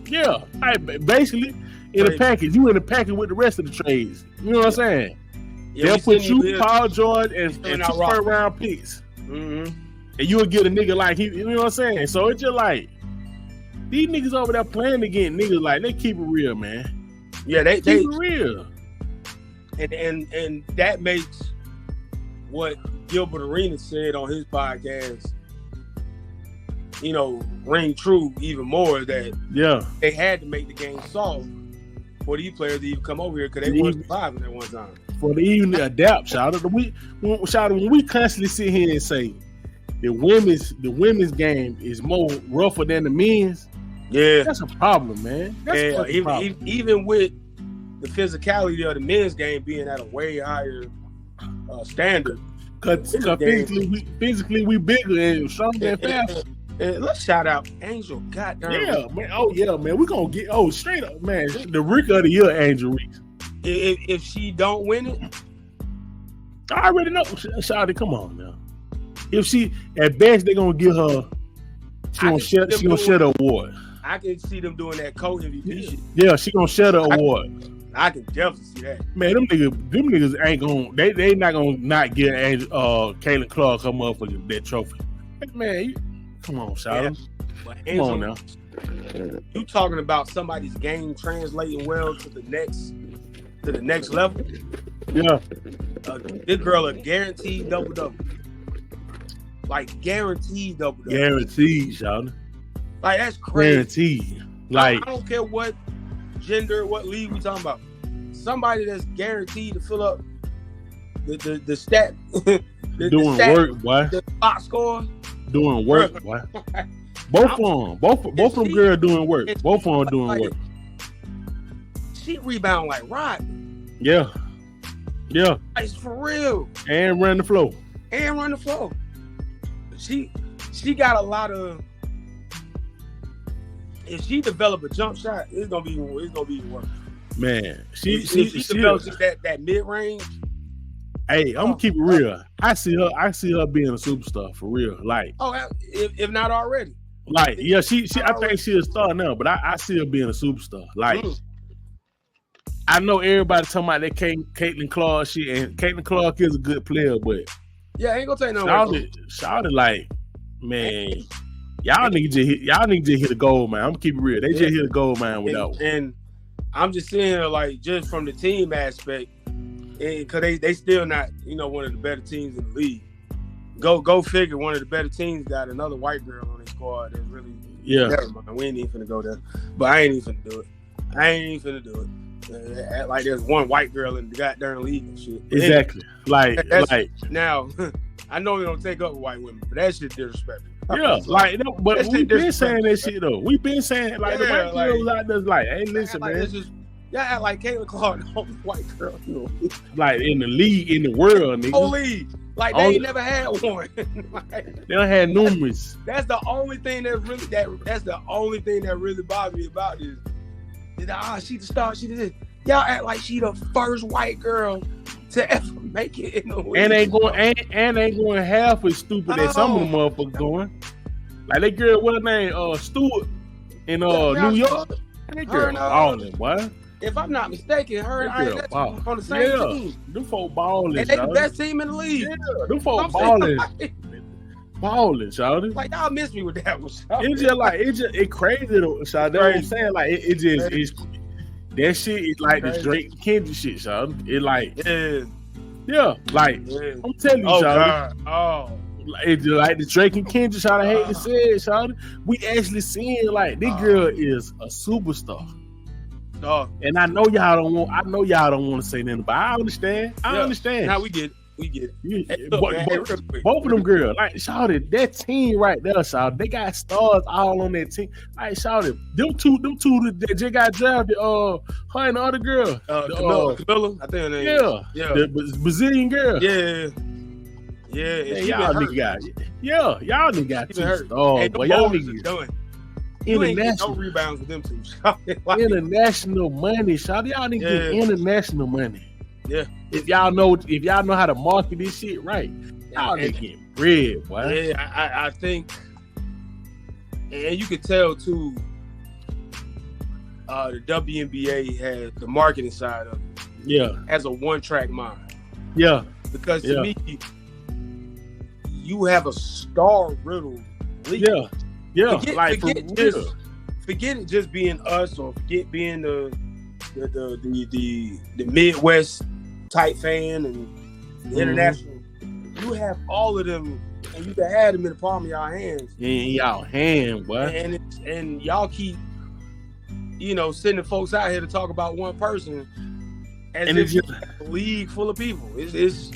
A: Yeah, basically in a package. You in a package with the rest of the trades. You know what I'm saying? Yeah, they'll put you, Paul George, and 2 first-round picks.
B: Mm-hmm.
A: And you'll get a nigga like he. You know what I'm saying? So it's just like these niggas over there playing against niggas like they keep it real, man.
B: Yeah, they
A: keep it real.
B: And that makes what Gilbert Arenas said on his podcast, ring true even more, that they had to make the game soft for these players to even come over here because they weren't surviving at one time.
A: For they even adapt, when we constantly sit here and say the women's game is more rougher than the men's, that's a problem, man. That's a problem.
B: Even with the physicality of the men's game being at a way higher standard.
A: Cause physically we bigger and stronger and faster.
B: And let's shout out Angel. Goddamn.
A: Yeah, man. Oh yeah, man. We're gonna get straight up, man. The Rick of the year, Angel Reese.
B: If she don't win it,
A: I already know. Shawty, come on now. If she at best they're gonna give her, she gonna share the award.
B: I can see them doing that co-MVP shit.
A: Yeah, she gonna share the award.
B: I can definitely see that.
A: Man, them niggas ain't gonna. They not gonna not get Caitlin Clark her motherfucking that trophy. Man, come on, Shawty.
B: Yeah. Come on now. You talking about somebody's game translating well to the next level?
A: Yeah.
B: This girl a guaranteed double. Like guaranteed double.
A: Guaranteed, Shawty.
B: Like that's crazy.
A: Guaranteed. Like
B: I don't care what gender, what league we talking about. Somebody that's guaranteed to fill up the stat,
A: work, boy.
B: The box score,
A: doing work, boy. Both of them girls doing work. Both of them doing work.
B: She rebound like rock.
A: Yeah.
B: It's for real.
A: And run the floor.
B: She got a lot of. If she develop a jump shot, it's gonna be work.
A: Man,
B: she develops that mid range.
A: Hey, I'm gonna keep it real. I see her being a superstar for real. Like,
B: if not already.
A: Like, yeah, she I think she's a star now, but I see her being a superstar. Like, I know everybody talking about that Caitlin Clark shit, and Caitlin Clark is a good player, but
B: I ain't gonna take no.
A: Shawty, like, man. Y'all niggas just hit a gold, man. I'm gonna keep it real. They just hit a gold, man, without.
B: And I'm just saying, like, just from the team aspect, because they still not, one of the better teams in the league. Go figure. One of the better teams got another white girl on the squad that's really.
A: Yeah.
B: Never mind. We ain't even finna go there. But I ain't even finna do it. Act like there's one white girl in the goddamn league and shit.
A: Exactly. Like
B: now, I know we don't take up with white women, but that shit disrespectful.
A: Yeah, like no, but we've been saying that shit though. We've been saying like the white girls out there like, hey, listen, man.
B: Y'all act like Caitlin Clark, the only white girl,
A: like in the league, in the world, nigga.
B: Whole league. Like they ain't never had one.
A: They don't have numerous.
B: That's the only thing that really bothers me about this. She the star. She did. Y'all act like she the first white girl to ever make it in the league.
A: And ain't going half as stupid as some of the motherfuckers going. Like that girl, what her name? Stewart in New York. That girl balling, boy.
B: If I'm not mistaken, her and I on the same team.
A: Them folk balling.
B: And they the best team in the league.
A: Yeah, them folk balling. Balling, shawty.
B: Like y'all miss me with that one,
A: shawty. It's crazy though, shawty. That's what I'm saying. Like it's that shit is like the Drake and Kendrick shit, shawty. It like I'm telling you, shawty. It's like the Drake and Kendrick, shawty. I hate to say it, shawty. We actually seeing like this girl is a superstar. And I know y'all don't want to say nothing, but I understand. I understand.
B: Now we get it.
A: Hey, both of them girls, like shawty, that team right there, shawty, they got stars all on that team. Like shawty, them two that just got drafted, her and the other girl,
B: Camilla, I think her name.
A: Yeah, the Brazilian girl.
B: Yeah.
A: Y'all nigga got two stars, but y'all niggas
B: done. You ain't get no rebounds with them two.
A: Like, international money, shawty. Y'all need to get international money.
B: Yeah.
A: If y'all know how to market this shit right, y'all need to get bread, boy.
B: Yeah, I think, and you could tell too. The WNBA has the marketing side of it.
A: Yeah.
B: As a one-track mind.
A: Yeah.
B: Because to me, you have a star-riddled league.
A: Yeah. Yeah,
B: forget it just being us, or forget being the Midwest type fan and the international. You have all of them, and you can have them in the palm of y'all hands.
A: In y'all hand, boy.
B: And y'all keep, sending folks out here to talk about one person, as if it's a league full of people. It's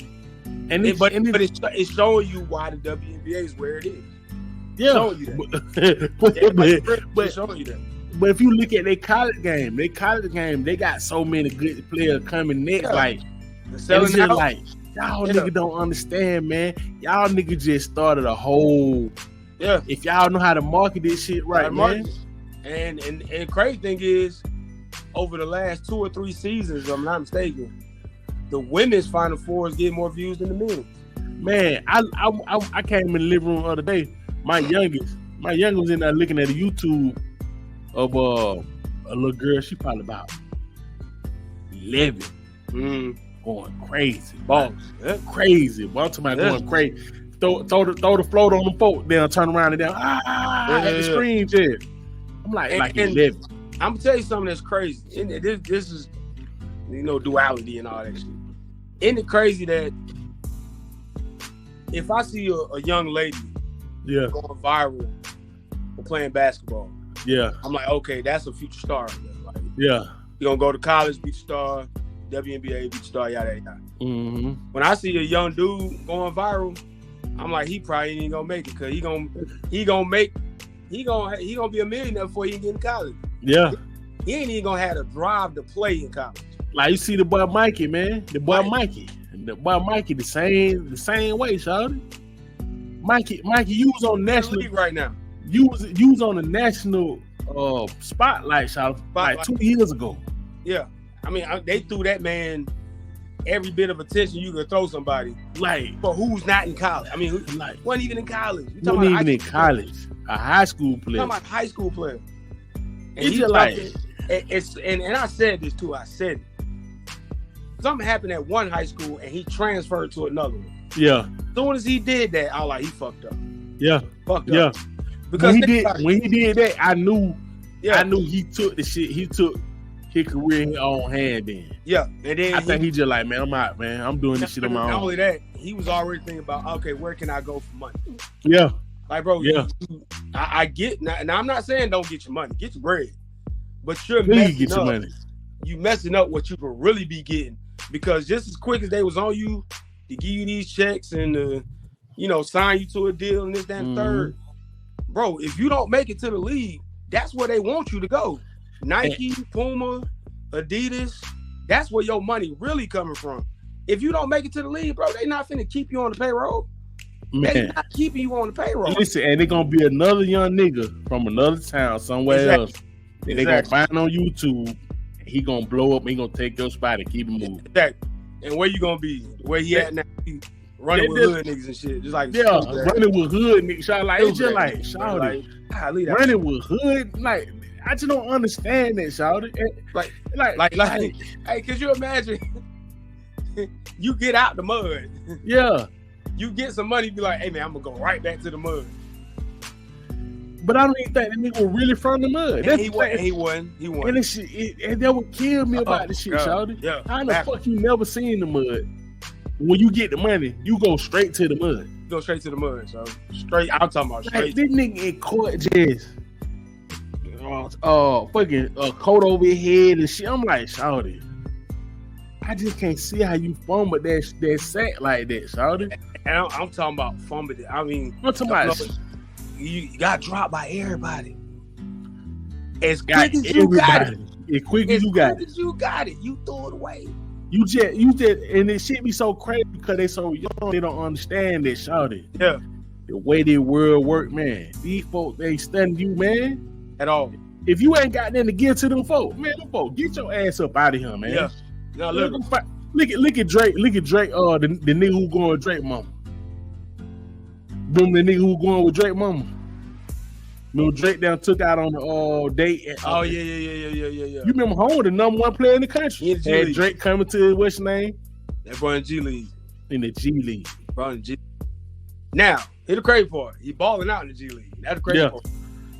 B: showing you why the WNBA is where it is.
A: Yeah,
B: showing you that.
A: But if you look at their college game, they got so many good players coming next. Like,
B: selling out.
A: Like y'all niggas don't understand, man. Y'all niggas just started a whole.
B: Yeah.
A: If y'all know how to market this shit right, man.
B: And crazy thing is, over the last 2 or 3 seasons, if I'm not mistaken, the women's Final Four is getting more views than the men's.
A: Man, I came in the living room the other day. My youngest was in there looking at a YouTube of a little girl. She probably about 11, going crazy, boss, crazy. Boy, I'm talking about going crazy. Throw the float on the folk, then turn around and down. At the screen, just. I'm like 11.
B: I'm gonna tell you something that's crazy. This is, duality and all that shit. Isn't it crazy that if I see a young lady going viral for playing basketball, I'm like, okay, that's a future star. Like, you're gonna go to college, be a star, WNBA, be a star, yada yada.
A: Mm-hmm.
B: When I see a young dude going viral, I'm like, he probably ain't gonna make it, because he gonna be a millionaire before he get in college.
A: Yeah,
B: he ain't even gonna have the drive to play in college.
A: Like, you see the boy Mikey, man. The boy Mikey, the same way, shawty. Mikey, you was on national
B: league right now.
A: You was on the national spotlight, shawty, like 2 years ago.
B: Yeah, I mean, they threw that man every bit of attention you could throw somebody.
A: Like,
B: but who's not in college? I mean, wasn't even in college.
A: Wasn't even in college. A high school player.
B: Talking about high school player. And
A: he's just like,
B: and I said this too. I said it. Something happened at one high school and he transferred to another one.
A: Yeah.
B: As soon as he did that, I was like, he fucked up.
A: Yeah.
B: Fucked up.
A: Because when he did that, I knew he took the shit. He took his career in his own hand then.
B: Yeah. And then
A: I think he just like, man, I'm out, man. I'm doing this shit on my own.
B: Not only that, he was already thinking about, okay, where can I go for money?
A: Yeah.
B: Like, bro, I get now. I'm not saying don't get your money, get your bread, but you're
A: Please get your money.
B: You messing up what you could really be getting, because just as quick as they was on you to give you these checks and sign you to a deal and this, that, and third, bro. If you don't make it to the league, that's where they want you to go. Nike, Puma, Adidas. That's where your money really coming from. If you don't make it to the league, bro, they not finna keep you on the payroll.
A: Man.
B: They not keeping you on the payroll.
A: Listen, and they're gonna be another young nigga from another town somewhere else. And they gonna find on YouTube. He gonna blow up. And he gonna take your spot and keep it moving.
B: Exactly. And where you gonna be? Where he at now? He running with hood niggas and shit. Just like
A: running with hood niggas. It's just like shawty. Running with hood, like I just don't understand that, shawty.
B: Like, hey, could you imagine? You get out the mud.
A: Yeah.
B: You get some money, be like, hey man, I'm gonna go right back to the mud.
A: But I don't even think that nigga was really from the mud.
B: And he won.
A: And that would kill me about this shit, shawty.
B: Yeah.
A: How the fuck you never seen the mud? When you get the money, you go straight to the mud.
B: Go straight to the mud, so straight. I'm talking about straight.
A: Like, this nigga in court just fucking coat over his head and shit. I'm like, shawty, I just can't see how you fumbled that sack like that, shawty.
B: And I'm talking about fumbled it. I mean,
A: I'm talking about
B: you got dropped by everybody. As quick as you got it.
A: As quick as you got
B: it. You threw it away.
A: You just, and it shit be so crazy because they so young, they don't understand that, shawty.
B: Yeah.
A: The way the world work, man. These folks, they studying you, man.
B: At all.
A: If you ain't got nothing to give to them folks, man, them folks, get your ass up out of here, man.
B: Yeah. No, look
A: at Drake. Look at Drake. The nigga who going with Drake mama. Remember the nigga who going with Drake mama? Remember Drake down took out on the date.
B: Yeah.
A: You remember Home, the number one player in the country? Had Drake coming to what's your name?
B: That boy in G League.
A: In the G League.
B: Bro in G. Now, here's the crazy part. He balling out in the G League. That's the crazy part.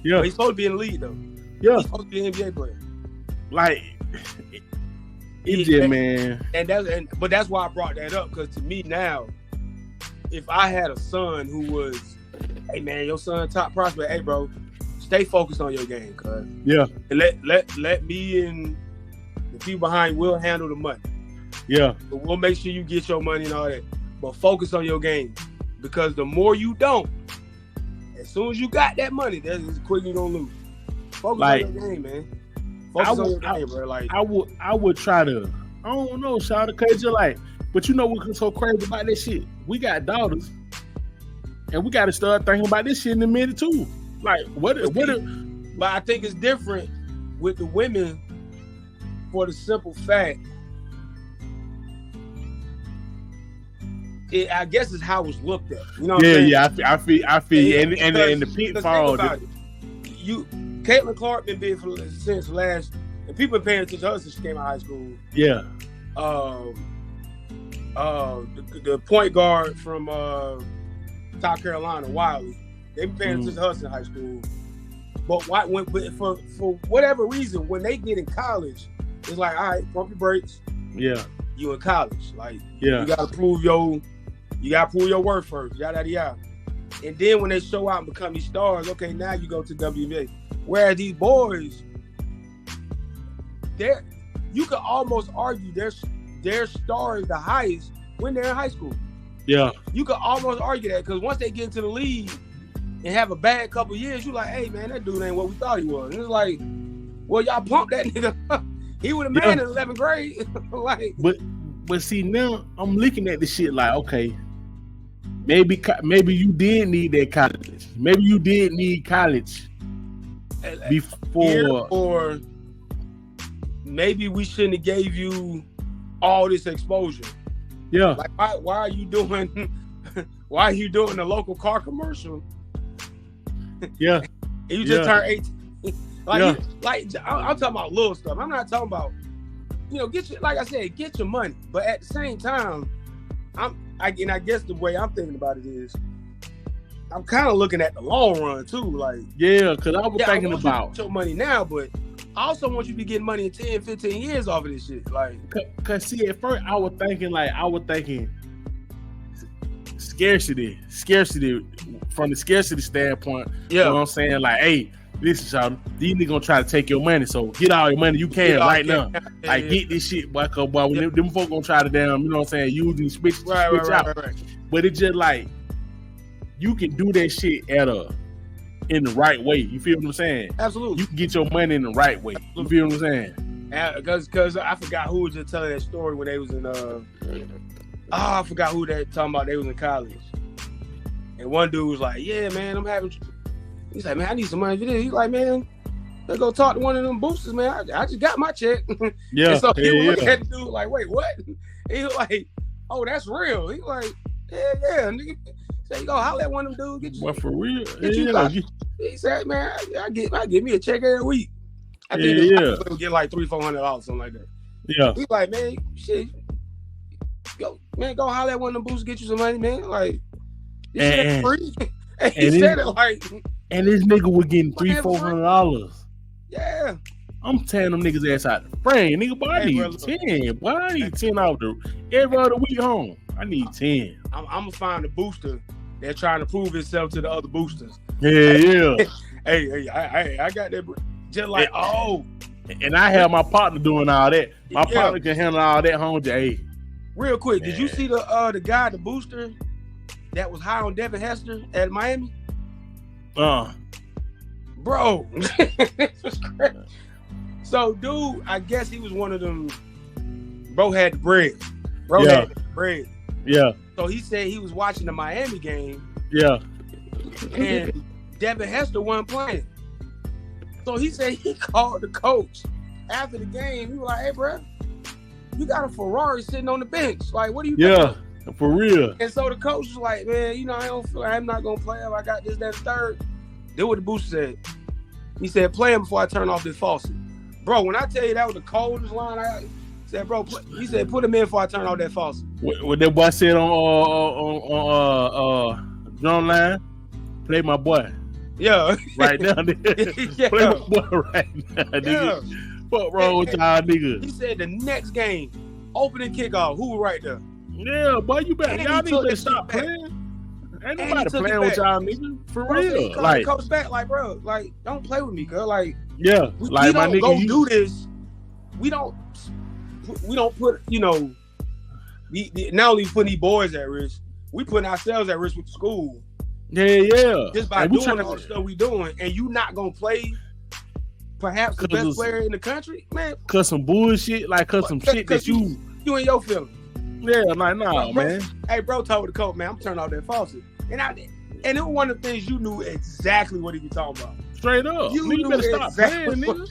A: Yeah.
B: But he's supposed to be in the league though.
A: Yeah.
B: He's supposed to be an NBA player.
A: Like. Man.
B: But that's why I brought that up, because to me now, if I had a son who was, hey man, your son top prospect, hey bro, stay focused on your game, cuz.
A: Yeah.
B: And let me and the people behind will handle the money.
A: Yeah.
B: But we'll make sure you get your money and all that. But focus on your game. Because the more you don't, as soon as you got that money, that's as quick you're gonna lose. Focus on your game, man. Focus on your game, bro. Like
A: I would try to, I don't know, shout out, cause you're like, but you know what's so crazy about this shit? We got daughters, and we got to start thinking about this shit in a minute too. Like, what?
B: But I think it's different with the women for the simple fact, I guess it's how it's looked at. You know what I'm saying?
A: Yeah. I feel, and the pitfall.
B: Caitlin Clark been big since last, and people been paying attention to her since she came out of high school.
A: Yeah.
B: The point guard from South Carolina, Wiley, they been paying attention to her since high school. But for whatever reason, when they get in college, it's like, all right, pump your brakes.
A: Yeah.
B: You in college, like
A: you
B: gotta prove your worth first. Yada yada. And then when they show out and become these stars, okay, now you go to WNBA. Whereas these boys, you could almost argue their star is the highest when they're in high school.
A: Yeah. You
B: could almost argue that, because once they get into the league and have a bad couple years, you like, hey man, that dude ain't what we thought he was. And it's like, well, y'all pumped that nigga. He would have been in 11th grade. Like,
A: but see, now I'm looking at the shit like, okay, maybe you did need that college. Maybe you did need college before,
B: or maybe we shouldn't have gave you all this exposure.
A: Yeah.
B: Like, why are you doing the local car commercial?
A: Yeah.
B: And you just turned 18. I'm talking about little stuff. I'm not talking about, like I said, get your money. But at the same time, I guess the way I'm thinking about it is, I'm kind of looking at the long run too. Like,
A: because I was thinking about
B: you to get your money now, but I also want you to be getting money in 10, 15 years off of this shit. Like,
A: cause see, at first I was thinking, scarcity from the scarcity standpoint.
B: Yeah.
A: You know what I'm saying? Like, hey, listen, y'all, these niggas gonna try to take your money, so get all your money you can right now. Like, get this shit, boy, cause boy, when them folk gonna try to you know what I'm saying, use these switch out. Right. But it's just like, you can do that shit in the right way. You feel what I'm saying?
B: Absolutely.
A: You can get your money in the right way. You feel what I'm saying?
B: Because I forgot who was just telling that story when they was in I forgot who they talking about. They was in college, and one dude was like, "Yeah, man, he's like, man, I need some money for this." He's like, "Man, let's go talk to one of them boosters, man. I just got my check."
A: Yeah.
B: And so he was looking at the dude like, "Wait, what?" And he was like, "Oh, that's real." He was like, "Yeah, nigga." So you go holler at one of them dudes. Get you.
A: What, for real?
B: He said, "Man, I get me a check every week." I think he get like $300-$400, something like that.
A: Yeah.
B: He's like, "Man, shit, go holler at one of them boosters, get you some money, man. Like, this shit free." And he said it like,
A: and this nigga was getting $300-$400.
B: Yeah.
A: I'm tearing them niggas ass out the frame. Nigga, boy, I need 10. Boy, I need 10 out every other week home. I need 10.
B: I'm gonna find a booster that's trying to prove itself to the other boosters.
A: Yeah.
B: Hey, I got that. Just like,
A: and I have my partner doing all that. My partner can handle all that home. Hey,
B: real quick, did you see the guy, the booster that was high on Devin Hester at Miami? Bro, this was crazy. So, dude, I guess he was one of them. Bro had the bread. Had the bread.
A: Yeah.
B: So he said he was watching the Miami game.
A: Yeah.
B: And Devin Hester wasn't playing. So he said he called the coach after the game. He was like, "Hey, bro, you got a Ferrari sitting on the bench. Like, what are you doing?"
A: Yeah, for real.
B: And so the coach was like, "Man, you know, I don't feel like I'm not going to play him. I got this, that, and third." Then what the booster said, he said, "Play him before I turn off this faucet." Bro, when I tell you that was the coldest line, I said, "Bro, he said, put him in before I turn off that faucet."
A: What that boy said on drum line, play my boy.
B: Yeah.
A: Right now, nigga.
B: Yeah.
A: Play my boy right now, nigga. What wrong with y'all niggas?
B: He said the next game, opening kickoff, who was right there?
A: Yeah, boy, you better. Y'all need to stop playing. Ain't nobody playing with y'all niggas. For real.
B: Like, coach back, like, bro, like, don't play with me, girl. Like,
A: yeah,
B: we
A: like my
B: don't
A: nigga,
B: do this. We don't put, you know, not only putting these boys at risk, we putting ourselves at risk with the school.
A: Yeah.
B: Just by doing all the stuff we doing, and you not gonna play perhaps the best player in the country, man.
A: Cause some bullshit, like some shit that you
B: and your feelings.
A: Yeah, like nah,
B: bro,
A: man.
B: Hey, bro, told the coach, man, I'm turning off that faucet, and it was one of the things you knew exactly what he was talking about.
A: Straight up, you better stop playing, nigga.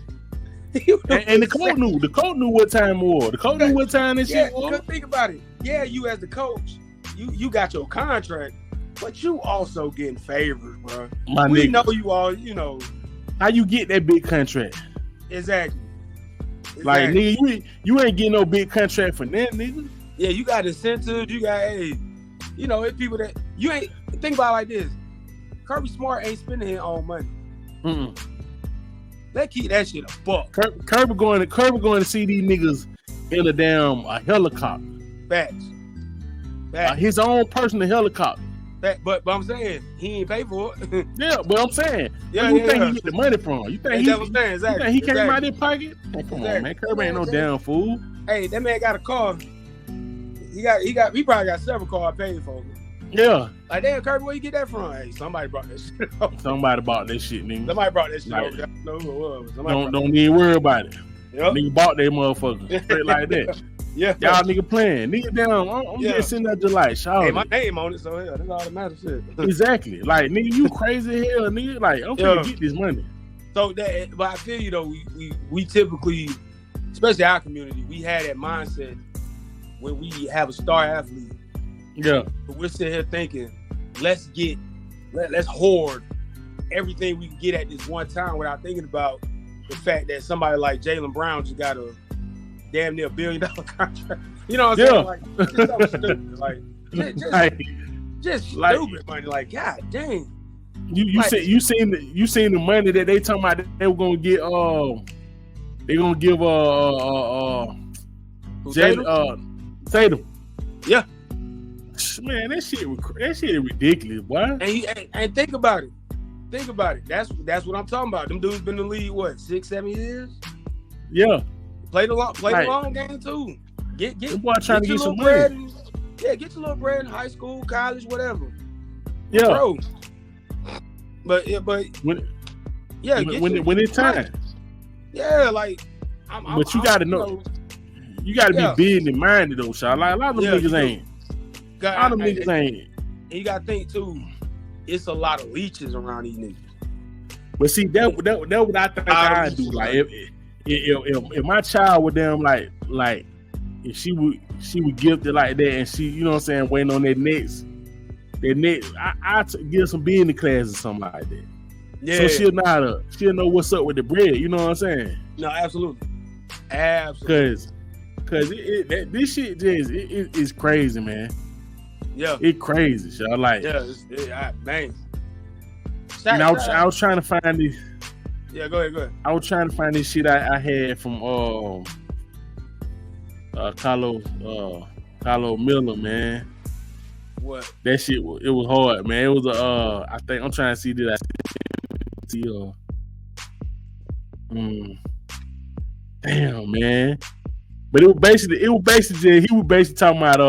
A: And the coach knew. The coach knew what time it was. The coach knew what time this shit was.
B: Think about it. Yeah, you as the coach, you got your contract. But you also getting favors, bro. We know you all, you know.
A: How you get that big contract?
B: Exactly.
A: Like, nigga, you ain't getting no big contract for that, nigga.
B: Yeah, you got incentives. You got, you know, it's people that you ain't. Think about it like this. Kirby Smart ain't spending his own money. Let's keep that shit a buck.
A: Kirby going to see these niggas in a helicopter.
B: Facts.
A: His own personal helicopter.
B: But I'm saying he ain't pay for it.
A: Yeah, but I'm saying,
B: who
A: you think he get the money from? You think he came out of his pocket? Oh, come on, man. Kirby ain't no damn fool.
B: Hey, that man got a car. He probably got several cars paid for.
A: Yeah.
B: Like, damn, Kirby, where you get that from? Hey, somebody brought that shit over.
A: Somebody bought that shit, nigga.
B: Somebody brought that shit over. I don't know who it was.
A: Don't even worry about it.
B: Yep.
A: Nigga bought that motherfucker straight like that.
B: Yeah.
A: Y'all nigga playing. Nigga down. I'm just sitting there just like, shout.
B: Hey, my name on it, so yeah, that's all that matters. Shit.
A: Exactly. Like, nigga, you crazy as hell, nigga. Like, I'm finna get this money.
B: So that, but I feel you though, we typically, especially our community, we had that mindset when we have a star athlete.
A: Yeah.
B: But we're sitting here thinking, let's hoard everything we can get at this one time without thinking about the fact that somebody like Jaylen Brown just got a damn near $1 billion contract. You know what I'm saying? Like, just so stupid. Like, just stupid money. Like, god dang.
A: You seen the money that they talking about that they were gonna get they gonna give
B: Tatum?
A: Tatum.
B: Yeah.
A: Man, that shit is ridiculous, boy.
B: And think about it. Think about it. That's what I'm talking about. Them dudes been in the league, what, 6-7 years?
A: Yeah.
B: Play the long game too. Get
A: boy trying to get some
B: bread.
A: money.
B: Get your little bread in high school, college, whatever.
A: Yeah.
B: Bro. But
A: when it's time.
B: Yeah, like
A: but you gotta know. You gotta be business minded though, Shaw. Like a lot of them niggas ain't. A lot of them niggas ain't.
B: And you gotta think too, it's a lot of leeches around these niggas.
A: But see, that what I think I'd do. Like if my child with them, like if she would gifted like that, and she, you know what I'm saying, waiting on that next, I give some business class or something like that. Yeah. So she'll know what's up with the bread. You know what I'm saying?
B: No, absolutely. Because
A: this shit just it's crazy, man.
B: Yeah,
A: it's crazy. So like,
B: man.
A: And I was trying to find this.
B: Yeah, go ahead.
A: I was trying to find this shit I had from Carlo Miller, man.
B: What?
A: That shit it was hard, man. It was I think I'm trying to see that. Damn, man. But it was basically he was basically talking about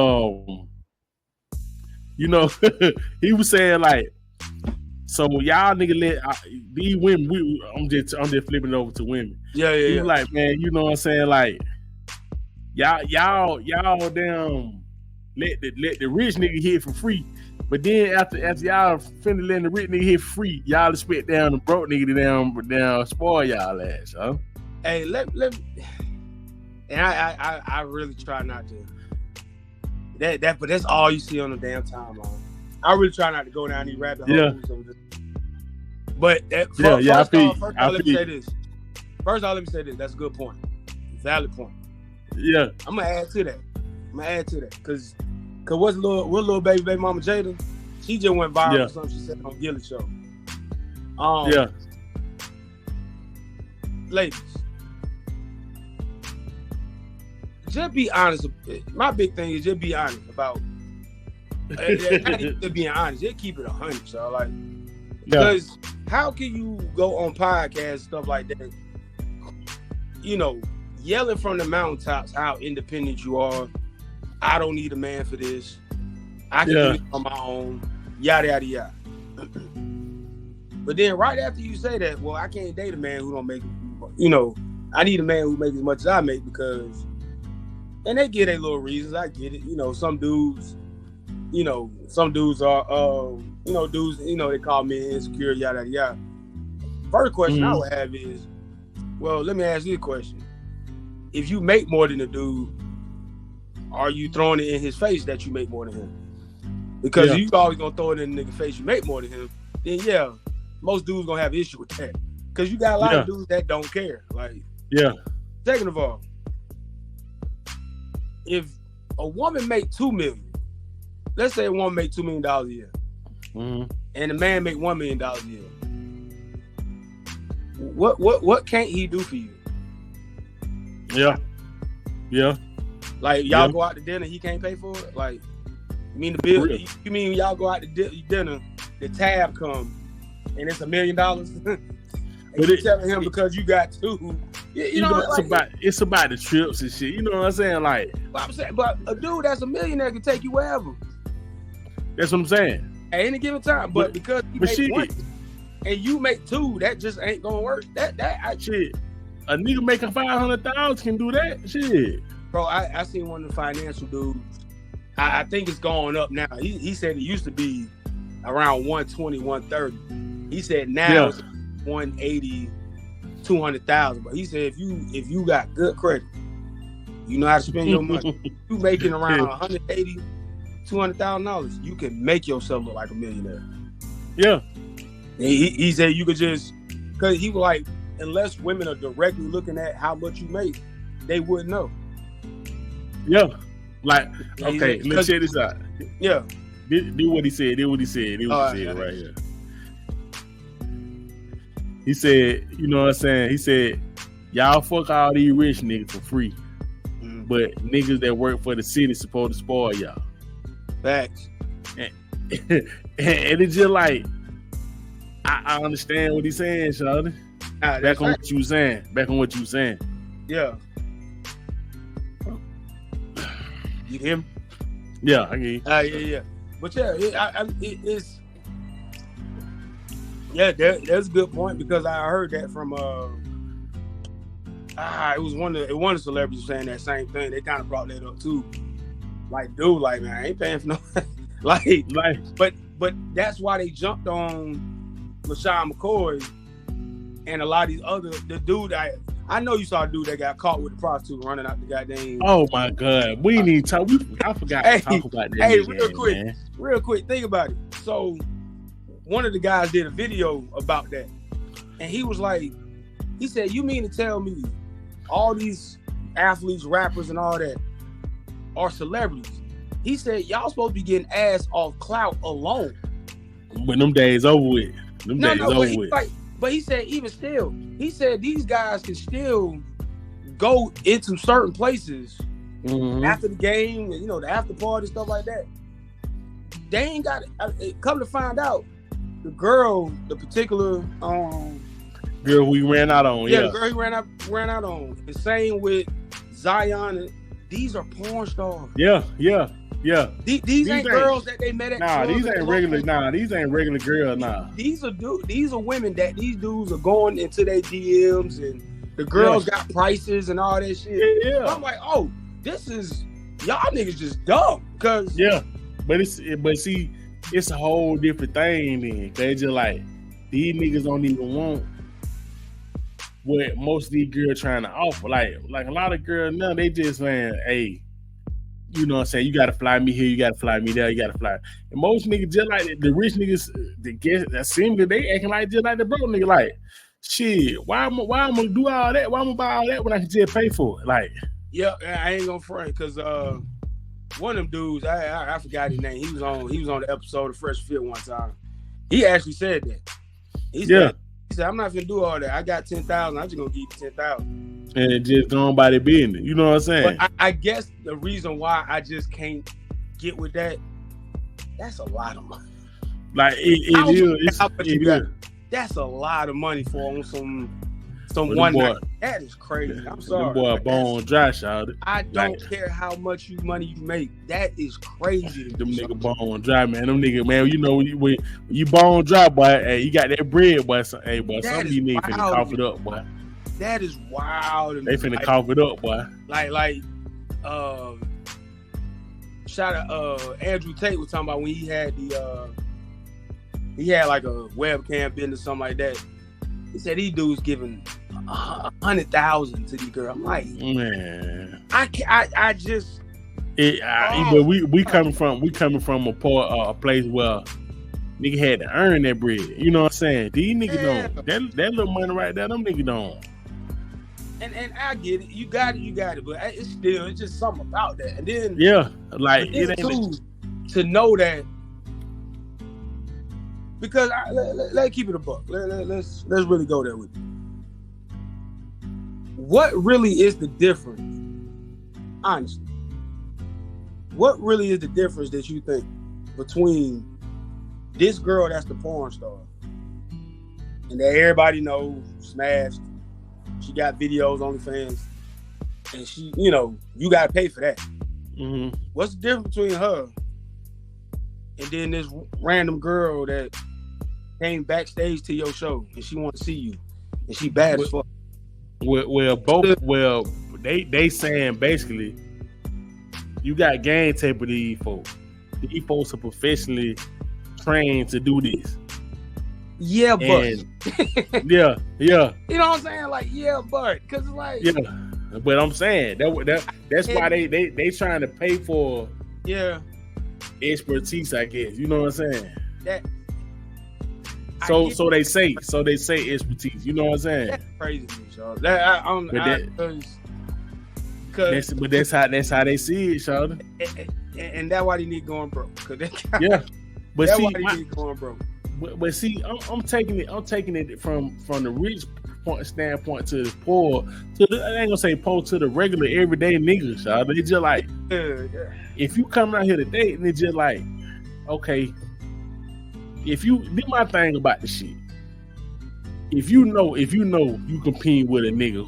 A: you know, he was saying like, so y'all nigga let these women. I'm just flipping it over to women.
B: Yeah.
A: He was like, man, you know what I'm saying, like y'all damn let the rich nigga hit for free. But then after y'all finna letting the rich nigga hit free, y'all expect down the broke nigga to down spoil y'all ass, huh?
B: Hey, let me, and I really try not to. But that's all you see on the damn timeline. I really try not to go down these rabbit holes. But first of all, let me say this. That's a good point. Valid point.
A: Yeah.
B: I'm gonna add to that. Cause what's little baby mama Jada? She just went viral for something she said on Gilly Show. Ladies, just be honest. My big thing is just be honest about. Not even being honest, just keep it 100. So like, because how can you go on podcasts stuff like that? You know, yelling from the mountaintops how independent you are. I don't need a man for this. I can do it on my own. Yada yada yada. But then right after you say that, well, I can't date a man who don't make. You know, I need a man who makes as much as I make because. And they get their little reasons. I get it. You know, some dudes are, dudes, they call me insecure, yada, yada. First question I would have is, well, let me ask you a question. If you make more than a dude, are you throwing it in his face that you make more than him? Because if you always gonna throw it in the nigga's face you make more than him, then most dudes gonna have an issue with that. Because you got a lot of dudes that don't care. Like, second of all, if a woman make $2 million, let's say a woman make $2 million a year, and a man make $1 million a year, what can't he do for you?
A: Yeah.
B: Like y'all go out to dinner, he can't pay for it. Like, you mean the bill? You mean y'all go out to dinner, the tab come, and it's $1 million, and you telling him because you got two. You know
A: it's about the trips and shit. You know what I'm saying? Like,
B: but a dude that's a millionaire can take you wherever.
A: That's what I'm saying.
B: At any given time, but because he makes one and you make two, that just ain't gonna work.
A: Shit. A nigga making $500,000 can do that shit.
B: Bro, I seen one of the financial dudes. I think it's going up now. He said it used to be around 120, 130. He said now it's 180. 200,000, but he said if you got good credit, you know how to spend your money. You making around 180, $200,000, you can make yourself look like a millionaire.
A: Yeah.
B: And he said you could just, because he was like, unless women are directly looking at how much you make, they wouldn't know.
A: Yeah. Like, okay, let's check this out.
B: Yeah.
A: Do what he said. Right here. He said, you know what I'm saying? He said, y'all fuck all these rich niggas for free. But niggas that work for the city supposed to spoil y'all.
B: Facts.
A: And it's just like I understand what he's saying, Shawty. Back on what you were saying.
B: Yeah. You hear me?
A: Yeah, I get you.
B: Yeah. But yeah, it's that's a good point because I heard that from it was one of the celebrities saying that same thing. They kind of brought that up too. Like, dude, like, man, I ain't paying for no like, but that's why they jumped on LaShawn McCoy and a lot of these the dude I know you saw a dude that got caught with a prostitute running out the goddamn.
A: Oh my God, we need to talk. I forgot to talk about that.
B: Hey, real quick, think about it. So, one of the guys did a video about that, and he was like, he said, "You mean to tell me all these athletes, rappers, and all that are celebrities?" He said, "Y'all supposed to be getting ass off clout alone."
A: When them days over with,
B: But he said, even still, he said these guys can still go into certain places after the game, the after party, stuff like that. They ain't got it. Come to find out, the particular
A: girl who he ran out on,
B: the girl he ran out on. The same with Zion. These are porn stars.
A: Yeah.
B: These ain't girls that they met at.
A: These ain't regular girls.
B: These are women that these dudes are going into their DMs, and the girls got prices and all that shit.
A: Yeah.
B: I'm like, oh, this is y'all niggas just dumb. Cause
A: but see, it's a whole different thing. Then they just like these niggas don't even want what most of these girls trying to offer. Like a lot of girls now, they just saying, hey. You know what I'm saying? You gotta fly me here, you gotta fly me there, you gotta fly. And most niggas just like the rich niggas, that seem that they acting like just like the broke nigga. Like, shit, why I'm gonna do all that? Why I'm gonna buy all that when I can just pay for it? Like,
B: yeah, I ain't gonna front because one of them dudes, I forgot his name. He was on the episode of Fresh Fit one time. He actually said that. He said, I'm not gonna do all that. I got 10,000. I'm just gonna give you 10,000.
A: And it just going by their business. You know what I'm saying?
B: But I guess the reason why I just can't get with that's a lot of money.
A: Like it is.
B: That's a lot of money for some one night. That is crazy. I'm sorry.
A: Them boy bone dry, shawty.
B: I don't care how much money you make. That is crazy.
A: Them nigga bone dry, man. Them nigga, man. You know when you bone dry, boy. Hey, you got that bread, boy. Hey, boy. Some of you niggas finna cough it up, boy.
B: That is wild.
A: They finna cough it up, boy.
B: Shout out Andrew Tate was talking about when he had he had like a webcam business, something like that. He said these dudes giving 100,000 to these girls. I'm like,
A: man,
B: I just.
A: But we coming from a place where nigga had to earn that bread. You know what I'm saying? These niggas don't. That little money right there, them niggas don't.
B: And I get it. You got it. But it's just something about that. And then
A: like it ain't
B: to know that. Because let's keep it a buck. Let's really go there with you. What really is the difference? Honestly, what really is the difference that you think between this girl that's the porn star and that everybody knows, smashed, she got videos, OnlyFans, and she, you gotta pay for that.
A: Mm-hmm.
B: What's the difference between her and then this random girl that came backstage to your show and she want to see you and she bad as fuck?
A: Well, they saying basically you got game tape with these folks. These folks are professionally trained to do this.
B: Yeah, but
A: yeah.
B: You know what I'm saying? Like, yeah, but because it's like
A: but I'm saying that's why they trying to pay for expertise, I guess. You know what I'm saying? So they say expertise. You know what I'm saying?
B: That's crazy, y'all.
A: But that's how they see it, Shawty.
B: And that's why they need going broke.
A: But
B: that's
A: see,
B: why they need going broke.
A: But see, I'm taking it from the rich standpoint to the poor, I ain't gonna say poor, to the regular everyday niggas, y'all. They just like if you come out here to date and it's just like, okay, if you do my thing about the shit, if you know you compete with a nigga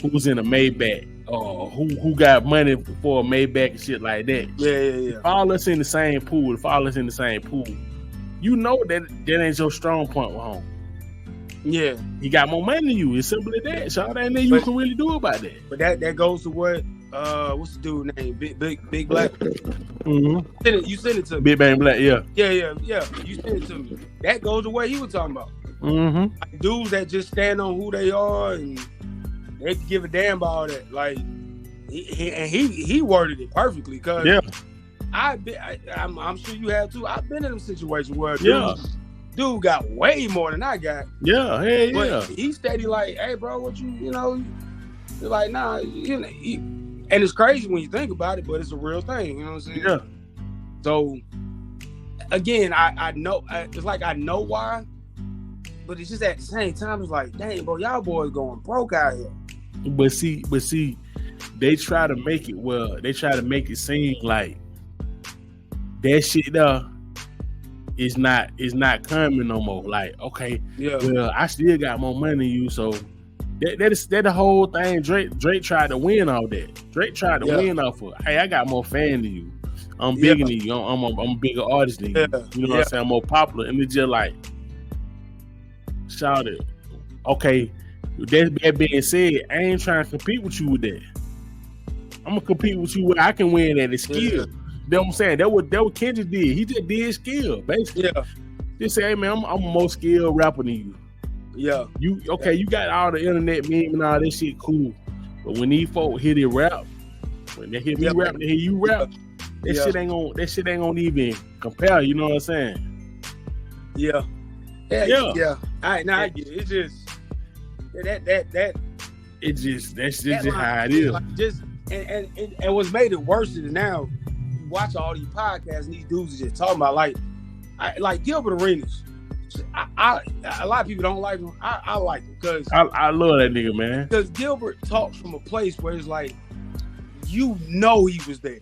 A: who's in a Maybach or who got money for a Maybach and shit like that.
B: Yeah.
A: If all us in the same pool, you know that ain't your strong point with home.
B: Yeah.
A: He got more money than you. It's simple as that. So ain't nothing you can really do about that.
B: But that goes to what what's the dude name? Big Black.
A: Mm-hmm.
B: You sent it to me.
A: Big Bang Black, yeah.
B: Yeah. You sent it to me. That goes to what he was talking about.
A: Mm-hmm.
B: Like, dudes that just stand on who they are and they can give a damn about all that. Like he worded it perfectly because I'm sure you have too. I've been in them situations where dude got way more than I got.
A: Yeah, hey,
B: but
A: yeah.
B: He steady like, hey, bro, what you know? You're like, nah, you know. And it's crazy when you think about it, but it's a real thing. You know what I'm saying?
A: Yeah.
B: So again, I know it's like I know why, but it's just at the same time, it's like, dang, bro, y'all boys going broke out here.
A: But see, they try to make it. Well, they try to make it seem like that shit there is not coming no more. Like, okay, well, I still got more money than you, so that the whole thing. Drake tried to win all that. Drake tried to win off of, hey, I got more fans than you. I'm bigger than you. I'm a bigger artist than you. You know what I'm saying? I'm more popular. And it's just like, shout it. Okay, that being said, I ain't trying to compete with you with that. I'm gonna compete with you where I can win at the skill. You know what I'm saying? That what Kendrick did. He just did skill, basically. Yeah. Just say, hey man, I'm a more skilled rapper than you.
B: Yeah.
A: You got all the internet meme and all this shit, cool. But when these folk hear the rap, when they hear me rap, they hear you rap, that shit ain't gonna even compare, you know what I'm saying?
B: Yeah. All right, now I get it. It's just that's just how it is. Like, just and what's made it worse is now you watch all these podcasts and these dudes are just talking about like Gilbert Arenas. A lot of people don't like him. I like him because
A: I love that nigga, man.
B: Because Gilbert talks from a place where it's like, you know, he was there.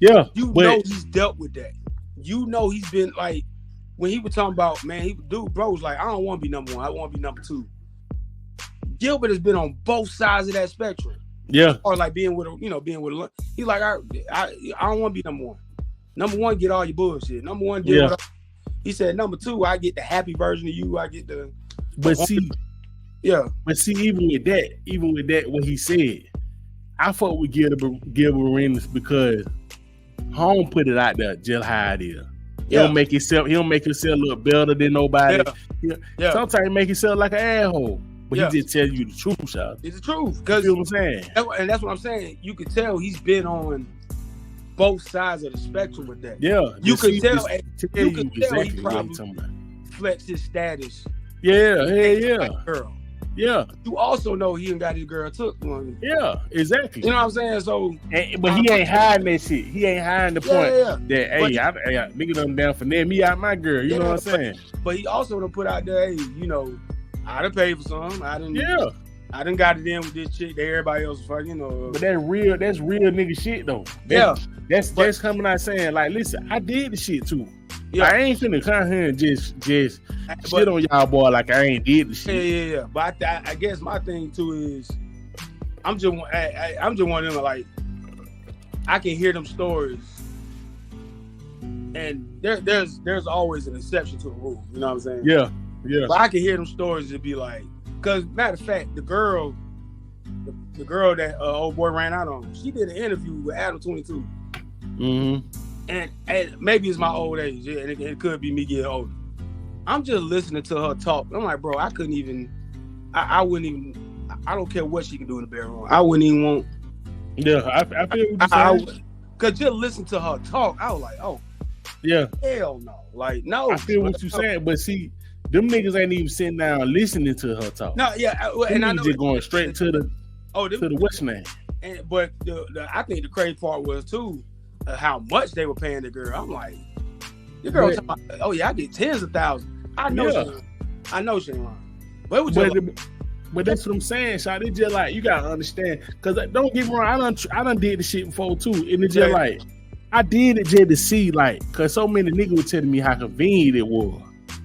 A: Yeah,
B: know he's dealt with that. You know he's been like, when he was talking about, man, bro was like, I don't want to be number one. I want to be number two. Gilbert has been on both sides of that spectrum.
A: Yeah,
B: or like being with a. He's like, I don't want to be number one. Number one, get all your bullshit. Number one, deal with. He said, number two, I get the happy version of you. I get the.
A: But see, even with that, what he said, I fuck with Gilbert Arenas because Home put it out there just how it is. He don't make himself look better than nobody. Sometimes he make himself like an asshole. But he just tell you the truth, y'all.
B: It's the truth. You know what I'm saying? And that's what I'm saying. You could tell he's been on both sides of the spectrum with that. Yeah. You could tell he probably flexed his status.
A: Yeah.
B: Girl.
A: Yeah.
B: You also know he ain't got his girl took one.
A: Yeah, exactly.
B: You know what I'm saying? So,
A: but he ain't hiding that shit. He ain't hiding the point that, hey, I nigga done down for me out my girl. You know what I'm saying?
B: But he also done put out there, hey, you know, I done paid for some. I done got it in with this chick that everybody else is fucking, you know. But
A: that's real nigga shit though. That's coming out saying, like, listen, I did the shit too. Yeah. I ain't finna come here and just shit on y'all boy like I ain't did the shit.
B: Yeah. But I guess my thing too is I'm just one of them, like, I can hear them stories, and there's always an exception to the rule. You know what I'm saying?
A: Yeah.
B: But I can hear them stories and be like, because matter of fact, the girl that old boy ran out on, she did an interview with Adam 22.
A: Mm-hmm.
B: And maybe it's my old age, and it could be me getting older. I'm just listening to her talk. I'm like, bro, I couldn't even. I wouldn't even. I don't care what she can do in the bedroom. I wouldn't even want.
A: Yeah, I feel what you're saying.
B: Because just listen to her talk, I was like, oh,
A: yeah,
B: hell no, like no.
A: I feel what you're saying, but see, them niggas ain't even sitting down listening to her talk.
B: No, yeah, and I know
A: just going straight to the what's name.
B: But I think the crazy part was too how much they were paying the girl. I'm like, the girl talking about, oh yeah, I did tens of thousands. I know she ain't lying. But it was just
A: But that's what I'm saying, Shot. It's just like you gotta understand, cause don't get me wrong, I done did the shit before too, and it's just like I did it just to see, like, cause so many niggas were telling me how convenient it was.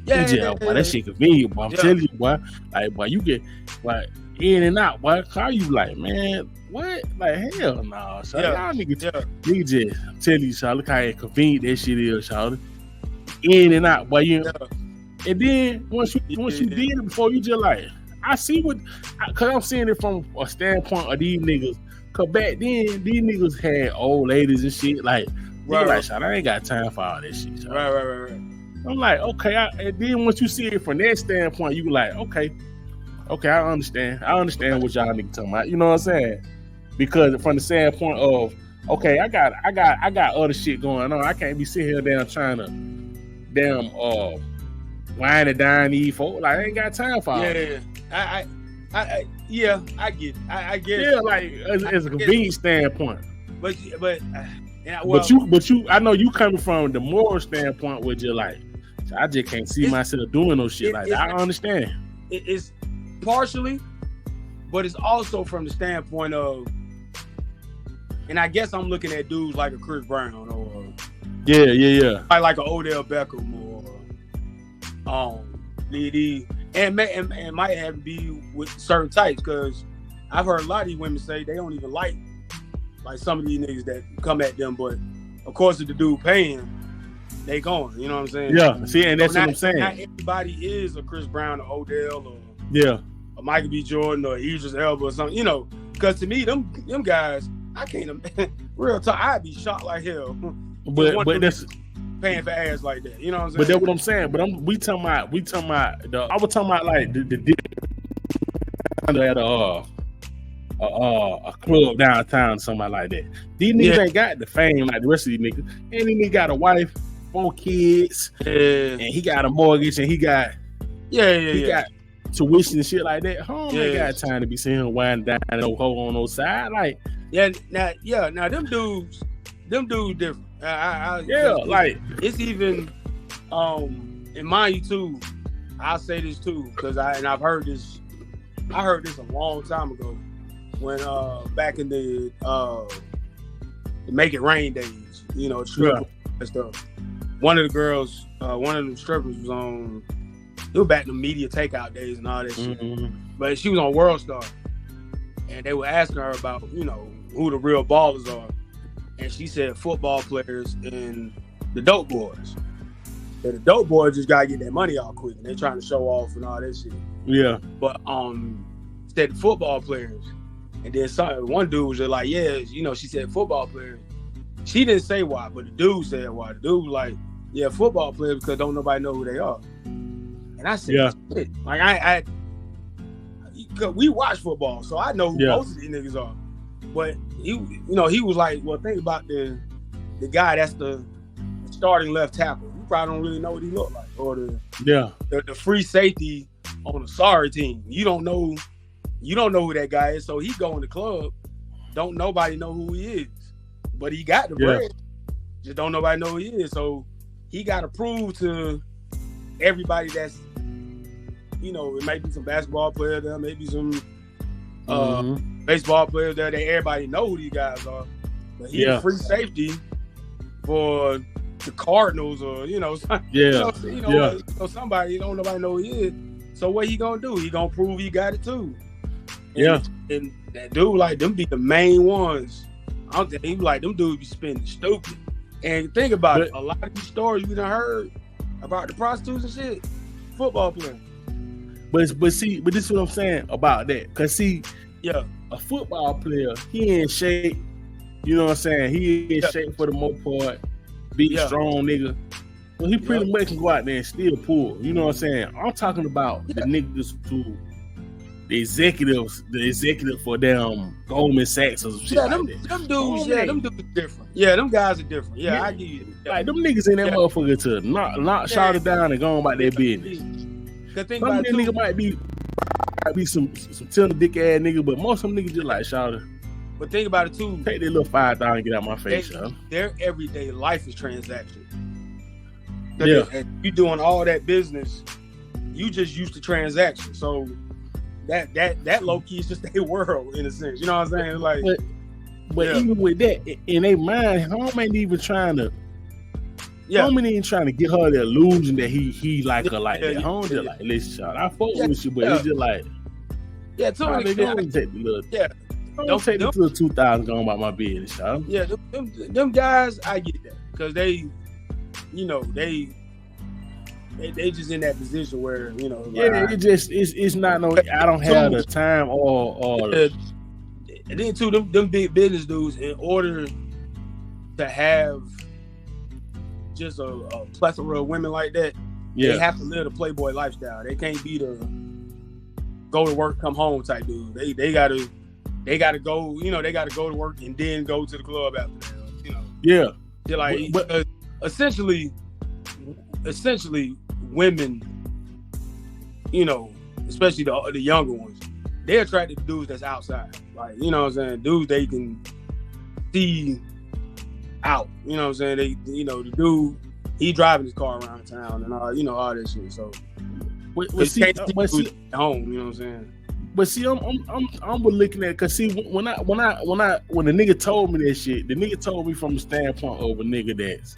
A: Boy, that shit convenient, boy. I'm telling you, boy. Like, boy, you get like in and out, boy. How you like, man? What? Like, hell no, Shot. Y'all niggas just tell you, Shot. Look how inconvenient that shit is, Shot. In and out, boy. You know? And then once you did it before, you just like, I see what, cause I'm seeing it from a standpoint of these niggas. Cause back then, these niggas had old ladies and shit. Like, like, Shot, I ain't got time for all this shit. Shot.
B: Right.
A: I'm like, okay. And then once you see it from that standpoint, you like, okay, I understand. I understand what y'all niggas talking about. You know what I'm saying? Because from the standpoint of, okay, I got other shit going on. I can't be sitting here down trying to wine and dine these folks. Like, I ain't got time for all that.
B: I get it. I get it.
A: Yeah, like as a convenience standpoint.
B: But
A: you, I know you coming from the moral standpoint where you're like, I just can't see myself doing no shit like that. I understand.
B: It's partially, but it's also from the standpoint of, and I guess I'm looking at dudes like a Chris Brown or like an Odell Beckham or and might have to be with certain types, because I've heard a lot of these women say they don't even like some of these niggas that come at them, but of course if the dude paying, they going, you know what I'm saying?
A: Yeah, see, and that's what I'm saying.
B: Not everybody is a Chris Brown or Odell or a Michael B. Jordan or Idris Elba or something, you know, because to me, them guys, I can't, real talk, I'd be shot like hell.
A: But that's
B: paying for ass like that, you know what I'm saying?
A: But that's what I'm saying. But we talking about I was talking about like the at a club downtown, something like that. These niggas ain't got the fame like the rest of these niggas. And he got a wife, 4 kids, and he got a mortgage, and he got got tuition and shit like that. Home ain't got time to be sitting here winding down and no hoe on no side. Like
B: now them dudes different.
A: Like
B: it's even and mind you too, I'll say this too, because I've heard this. I heard this a long time ago when back in the Make It Rain days, you know, strip and stuff. One of the girls, one of the strippers was on. It was back in the media takeout days and all that shit. But she was on World Star, and they were asking her about, you know, who the real ballers are, and she said football players and the dope boys. And the dope boys just gotta get their money out quick, and they trying to show off and all that shit.
A: Yeah.
B: But said football players, and then one dude was just like, yeah, you know, she said football players. She didn't say why, but the dude said why. The dude was like, yeah, football players because don't nobody know who they are. And I said, shit. Like I we watch football, so I know who most of these niggas are. But he was like, well, think about the guy that's the starting left tackle. You probably don't really know what he look like, or the free safety on a sorry team. You don't know who that guy is. So he go in the club, don't nobody know who he is, but he got the bread. Just don't nobody know who he is. So he got to prove to everybody that's, you know, it might be some basketball players there, maybe some baseball players there, that everybody know who these guys are. But he's free safety for the Cardinals, or somebody don't nobody know who he is. So what he gonna do? He gonna prove he got it too. And that dude, like, them be the main ones. He like, them dudes be spending stupid. And think about it, a lot of these stories we done heard about the prostitutes and shit, football players.
A: But this is what I'm saying about that. Cause see, a football player, he in shape. You know what I'm saying? He in shape for the most part. Big, strong nigga. Well, he pretty much can go out there and still pull. You know what I'm saying? I'm talking about the niggas who, the executive for them Goldman Sachs or some shit like that.
B: Them dudes are different. Yeah, them guys are different. Yeah, I give you.
A: Like, them niggas in that motherfucker to knock shout it down and go on about their business.
B: Some of them
A: niggas might be some tender dick ass nigga, but most of them niggas just like shout it.
B: But think about it too.
A: Take that little $5 and get out my face,
B: Their everyday life is transaction. And you doing all that business, you just used to transaction. So that low key is just their world in a sense. You know what I'm saying? Like,
A: but even with that, in their mind, home ain't even trying to. Home ain't even trying to get her the illusion that he like her like that. Home just like, listen, shot, I fuck with you, but it's just like,
B: to an extent,
A: don't take the little 2,000 going about my business, shot.
B: Yeah, them guys, I get that because they, you know, they just in that position where, you know, like,
A: it's not no. I don't have the time or.
B: And then too, them big business dudes, in order to have just a plethora of women like that, they have to live the Playboy lifestyle. They can't be the go to work, come home type dude. They gotta go, you know, they gotta go to work and then go to the club after that, you know.
A: Yeah.
B: They're like, but essentially women, you know, especially the younger ones, they're attracted to dudes that's outside. Like, you know what I'm saying? Dudes they can see out. You know what I'm saying? They, you know, the dude, he driving his car around town and all, you know, all that shit. So see, at home, you know what I'm saying?
A: But see, I'm looking at, cause see, when the nigga told me that shit, the nigga told me from the standpoint of a nigga that's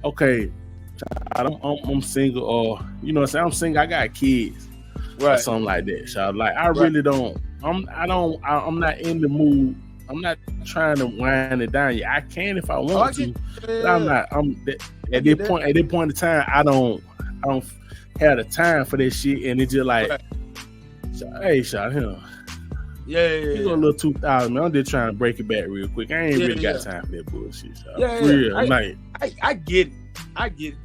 A: okay. I'm single, or you know what I'm saying? I'm single. I got kids, right? Or something like that. So like, I really don't. I'm not in the mood. I'm not trying to wind it down. Yeah, I can if I want to, but I'm not. At this point in time, I don't have the time for that shit, and it's just like, hey, shot him. You go a little 2,000, man. I'm just trying to break it back real quick. I ain't really got time for that bullshit. I get it.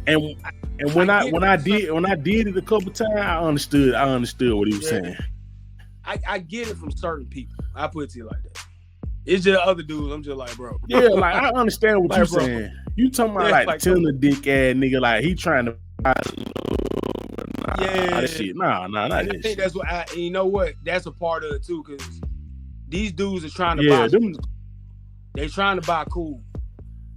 A: And when I did it a couple times, I understood what he was saying.
B: I get it from certain people. I put it to you like that. It's just other dudes. I'm just like, bro.
A: Yeah, like I understand what you're saying. You talking about like Tinder dick ass nigga, like he trying to buy that shit. Nah, not that shit.
B: I think that's what you know what? That's a part of it too, because these dudes are trying to buy they trying to buy cool.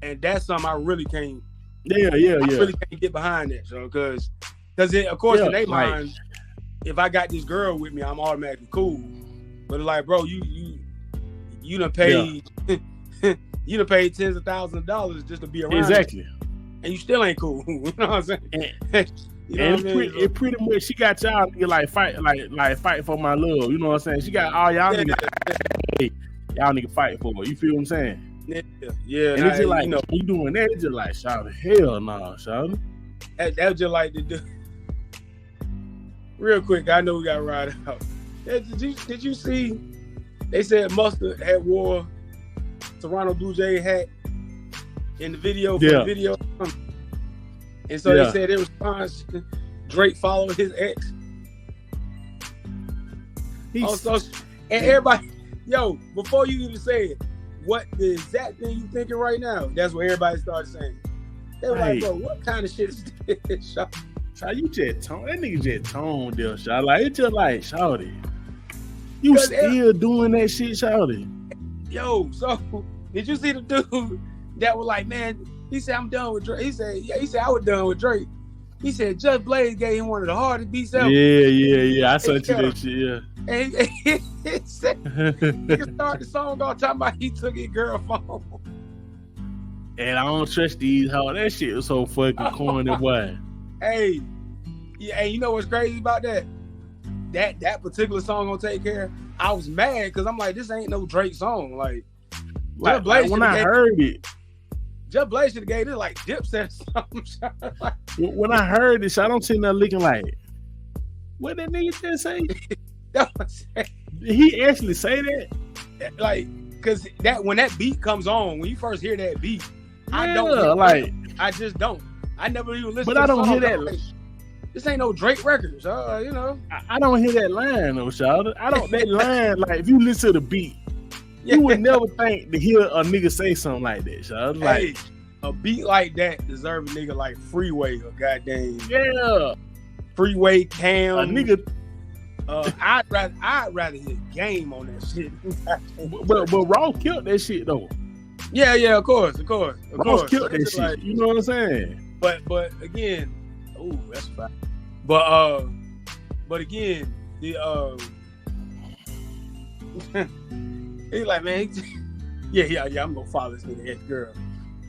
B: And that's something I really can't really can't get behind that, so because of course in their mind, if I got this girl with me, I'm automatically cool. But like, bro, you done paid you done paid tens of thousands of dollars just to be around.
A: Exactly.
B: And you still ain't cool. You know what I'm saying?
A: It pretty much she got y'all nigga like fight for my love. You know what I'm saying? She got all y'all niggas y'all nigga fight for her. You feel what I'm saying?
B: Yeah.
A: And it's just like, you know, you doing that, it's just like, shout hell nah, shout.
B: That was just like the dude. Real quick, I know we got to ride out. Did you see? They said Mustard had wore Toronto Blue Jay hat in the video. For the video, and so they said in response, Drake followed his ex. And everybody, before you even say it, what the exact thing you thinking right now? That's what everybody started saying. They were like, bro, what kind of shit is this?
A: Shawty, you just tone that nigga just toned there, Shawty. Like it's just like, Shawty, you still doing that shit, Shawty?
B: So did you see the dude that was like, man? He said I'm done with Drake. He said I was done with Drake. He said Just Blaze gave him one of the hardest beats ever.
A: Yeah. I sent you that shit. Yeah.
B: And he said he started the song off talking about he took his girl phone.
A: And I don't trust these hoes. That shit was so fucking corny, boy.
B: Hey, you know what's crazy about that? That particular song gonna take care. I was mad because I'm like, this ain't no Drake song. Like
A: when I heard it,
B: Just Blaze should have gave it like Dipset or something.
A: When I heard this, I don't see nothing looking like, what that nigga just say? Did he actually say that?
B: Like, cause when that beat comes on, when you first hear that beat, I just don't. I never even listen. But I don't hear that. Like, this ain't no Drake records, you know.
A: I don't hear that line though, Shawty. I don't that line. Like if you listen to the beat, you would never think to hear a nigga say something like that, Shawty. Like
B: a beat like that deserve a nigga like Freeway or goddamn
A: Freeway
B: Cam.
A: A nigga.
B: I'd rather hear Game on that shit.
A: but Raw killed that shit though.
B: Yeah, of course.
A: Raw killed that shit. Like, you know what I'm saying?
B: But again, that's fine. But again, He's like, man, yeah, I'm gonna follow this nigga ex-girl.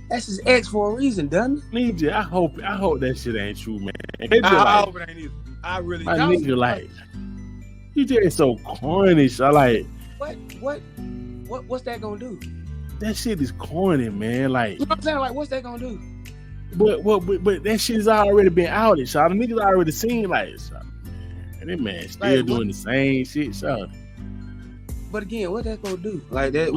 B: That's his ex for a reason, doesn't it?
A: Nigga, I hope that shit ain't true, man.
B: I hope it ain't either. I really
A: my nigga, like, you just so corny. I like
B: what's that gonna do?
A: That shit is corny, man. Like,
B: you know what I'm saying? Like, what's that gonna do?
A: But that shit's already been outed, so the niggas already seen like, so, man, that man still like, doing the same shit, so.
B: But again, what that gonna do? Like that,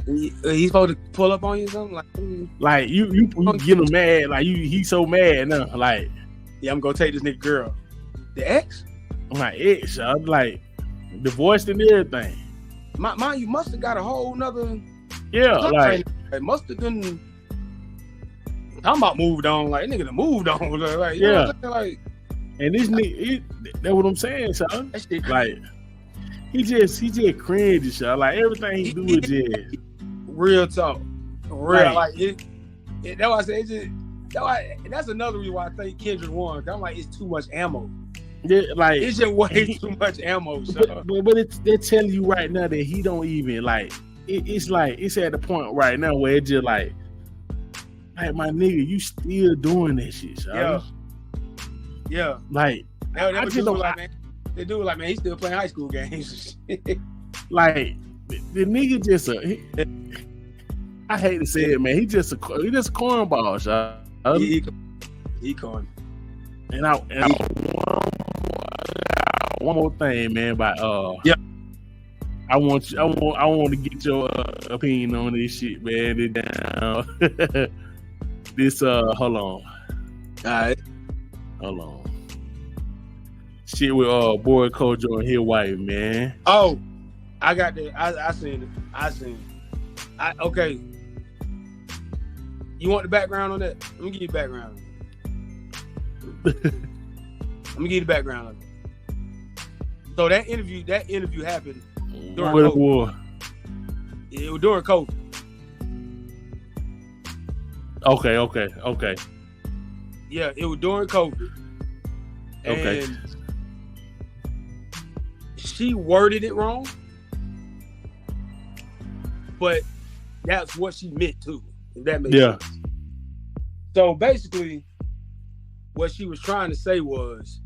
A: he's
B: supposed to pull up on you or something?
A: Like you get him mad, like he's so mad now, like,
B: yeah, I'm gonna take this nigga girl. The ex?
A: My ex, I'm like divorced and everything.
B: Mind you must have got a whole nother.
A: Yeah, like
B: it must have been. I'm about moved on, like nigga done moved on, like you
A: yeah,
B: know what like.
A: And this nigga, that's what I'm saying, son. That shit, like he just cringe, son. Like everything he do is just
B: real talk, real like it. That's why I say that's another reason why I think Kendrick won. I'm like, it's too much ammo.
A: Yeah, like
B: it's just way too much ammo.
A: But they're telling you right now that he don't even like. It's like it's at the point right now where it's just like my nigga, you still doing that shit, son.
B: Yeah.
A: Like
B: I just don't like, man. They do it like, man, he's still playing high school games.
A: Like the nigga just I hate to say it, man. He just a cornball, son.
B: He corn.
A: And I one more thing, man. But
B: yeah,
A: I want to get your opinion on this shit, man. This hold on.
B: All right.
A: Hold on. Shit with boy Kojo and his wife, man.
B: Oh, I got that. I seen it. Okay. You want the background on that? Let me give you the background. On it. So that interview happened during COVID.
A: War.
B: It was during COVID.
A: Okay.
B: Yeah, it was during COVID.
A: Okay.
B: And she worded it wrong, but that's what she meant to. If that makes sense. So basically, what she was trying to say was,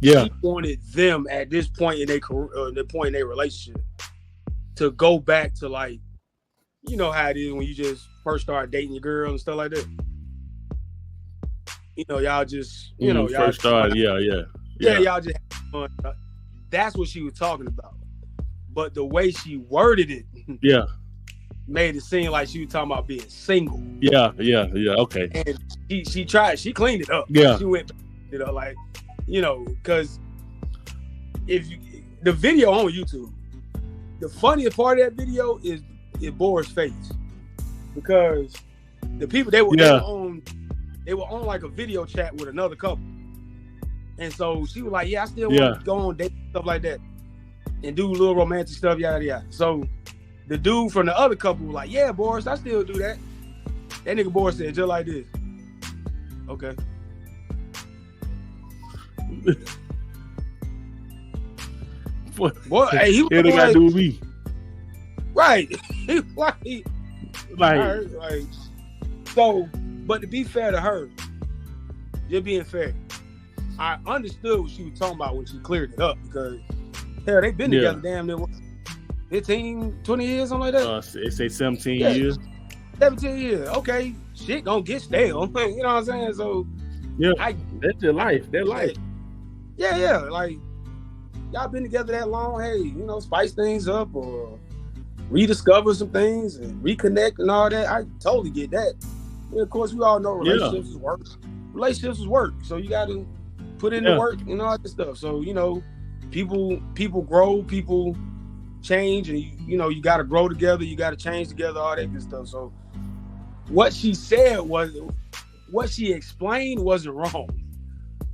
B: she wanted them at this point in their career, the point in their relationship, to go back to like, you know how it is when you just first start dating your girl and stuff like that. You know, y'all just, y'all
A: first started, yeah.
B: Y'all just have fun. That's what she was talking about. But the way she worded it, made it seem like she was talking about being single.
A: Yeah. Okay.
B: And she tried. She cleaned it up.
A: Yeah.
B: She went, like, because the video on YouTube, the funniest part of that video is Boris' face, because the people they were on like a video chat with another couple, and so she was like, "Yeah, I still want to go on dates and stuff like that, and do little romantic stuff, yada yada." So the dude from the other couple was like, "Yeah, Boris, I still do that." That nigga Boris said just like this. Okay. Boy, hey, he was
A: like, gotta do with me.
B: Right. Like, so, but to be fair to her, just being fair, I understood what she was talking about when she cleared it up, because hell, they've been together damn near 15, 20 years, something like that.
A: They say 17 years.
B: 17 years. Okay, shit gonna get stale. You know what I'm saying? So
A: that's their life. Their life.
B: Yeah. Like, y'all been together that long, hey, spice things up or rediscover some things and reconnect and all that. I totally get that. And of course, we all know relationships is work. Relationships is work. So you got to put in the work and all that stuff. So, people grow, people change, and you got to grow together, you got to change together, all that good stuff. So what she said what she explained wasn't wrong.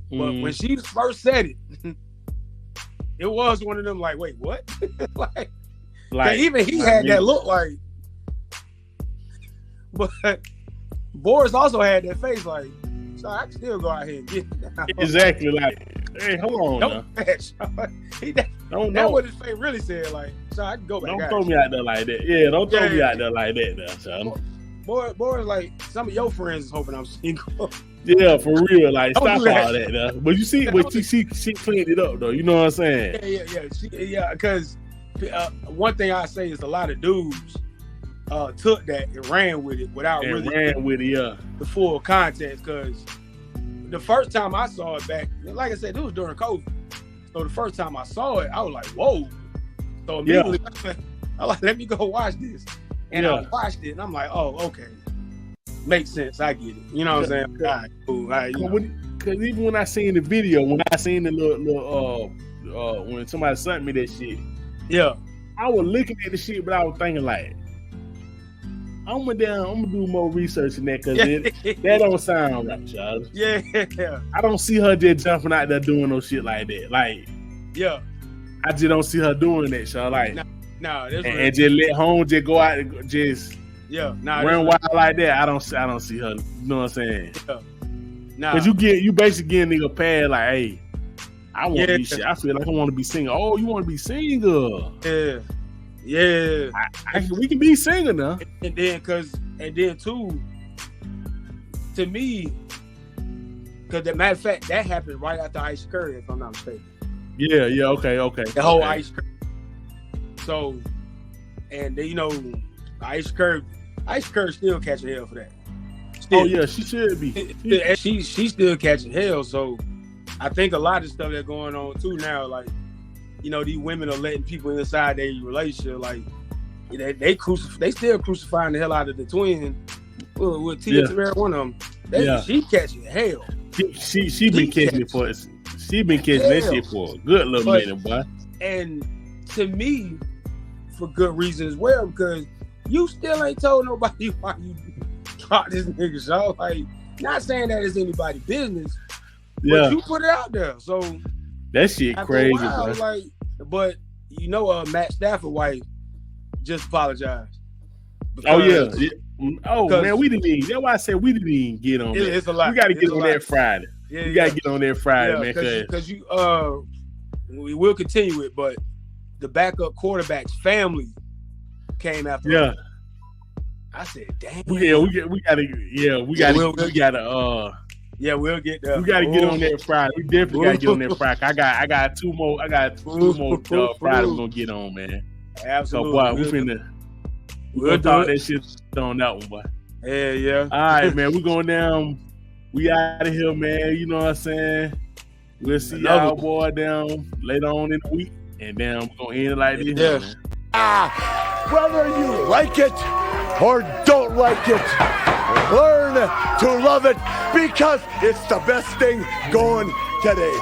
B: But when she first said it, it was one of them like, wait, what? like even he had that look like, but Boris also had that face like, so I can still go out here and get it.
A: Exactly, like Hey, hold on.
B: Don't match. That's what his face really said. Like, so I can go back.
A: Don't throw me out there like that. Yeah, don't throw me out there like that, now, son.
B: Boy, like some of your friends is hoping I'm single.
A: Yeah, for real. Like, stop all that now. But you see, she cleaned it up though. You know what I'm saying?
B: Yeah. Because one thing I say is a lot of dudes took that and ran with it without the full context. Because the first time I saw it back, like I said, it was during COVID. So the first time I saw it, I was like, whoa. So immediately, I was like, let me go watch this. And I watched it, and I'm like, oh, okay. Makes sense. I get it. You know what I'm saying? All right, cool. All right,
A: because even when I seen the video, when I seen the little when somebody sent me that shit, I was looking at the shit, but I was thinking like, I'm gonna do more research in that because that don't sound right, y'all.
B: Yeah.
A: I don't see her just jumping out there doing no shit like that. Like, I just don't see her doing that, y'all. Like, and just let home just go out and just run wild like that. I don't see her. You know what I'm saying? Because you basically getting nigga pad like, hey, I want to be shit. I feel like I want to be single. Oh, you want to be single?
B: Yeah.
A: We can be single now.
B: And then too, to me, because the matter of fact, that happened right after Ice Curry, if I'm not mistaken.
A: Yeah, okay.
B: The whole Ice Curry. So, and you know, Ice Curry still catching hell for that. Still.
A: Oh yeah, she should be.
B: She's still catching hell. So, I think a lot of stuff that's going on too now, like, you know, these women are letting people inside their relationship, like they still crucifying the hell out of the twin. With Tia Terrell, one of them, she catching hell.
A: She been catching it for she been catching that shit for a good little minute, boy.
B: And to me, for good reason as well, because you still ain't told nobody why you dropped this nigga show. Like, not saying that it's anybody's business, but you put it out there. So
A: that shit crazy, bro.
B: Like, but you know, Matt Stafford wife just apologized.
A: Oh yeah. Oh man, we didn't even. That's why I said we didn't even get on that.
B: It's a lot.
A: We got to get on that Friday. We got to get on that Friday, man.
B: Because we will continue it, but the backup quarterback's family came after.
A: Yeah.
B: I said, damn.
A: We gotta. We'll get there.
B: We gotta
A: get on that Friday. We definitely gotta get on that Friday. I got two more Friday we're gonna get on, man.
B: Absolutely.
A: So boy, we'll talk that shit on that one, boy.
B: Yeah.
A: All right, man. We going down. We out of here, man. You know what I'm saying? We'll see y'all boy down later on in the week. And then we're gonna end it like this. Man.
C: Whether you like it or don't like it, learn to love it because it's the best thing going today.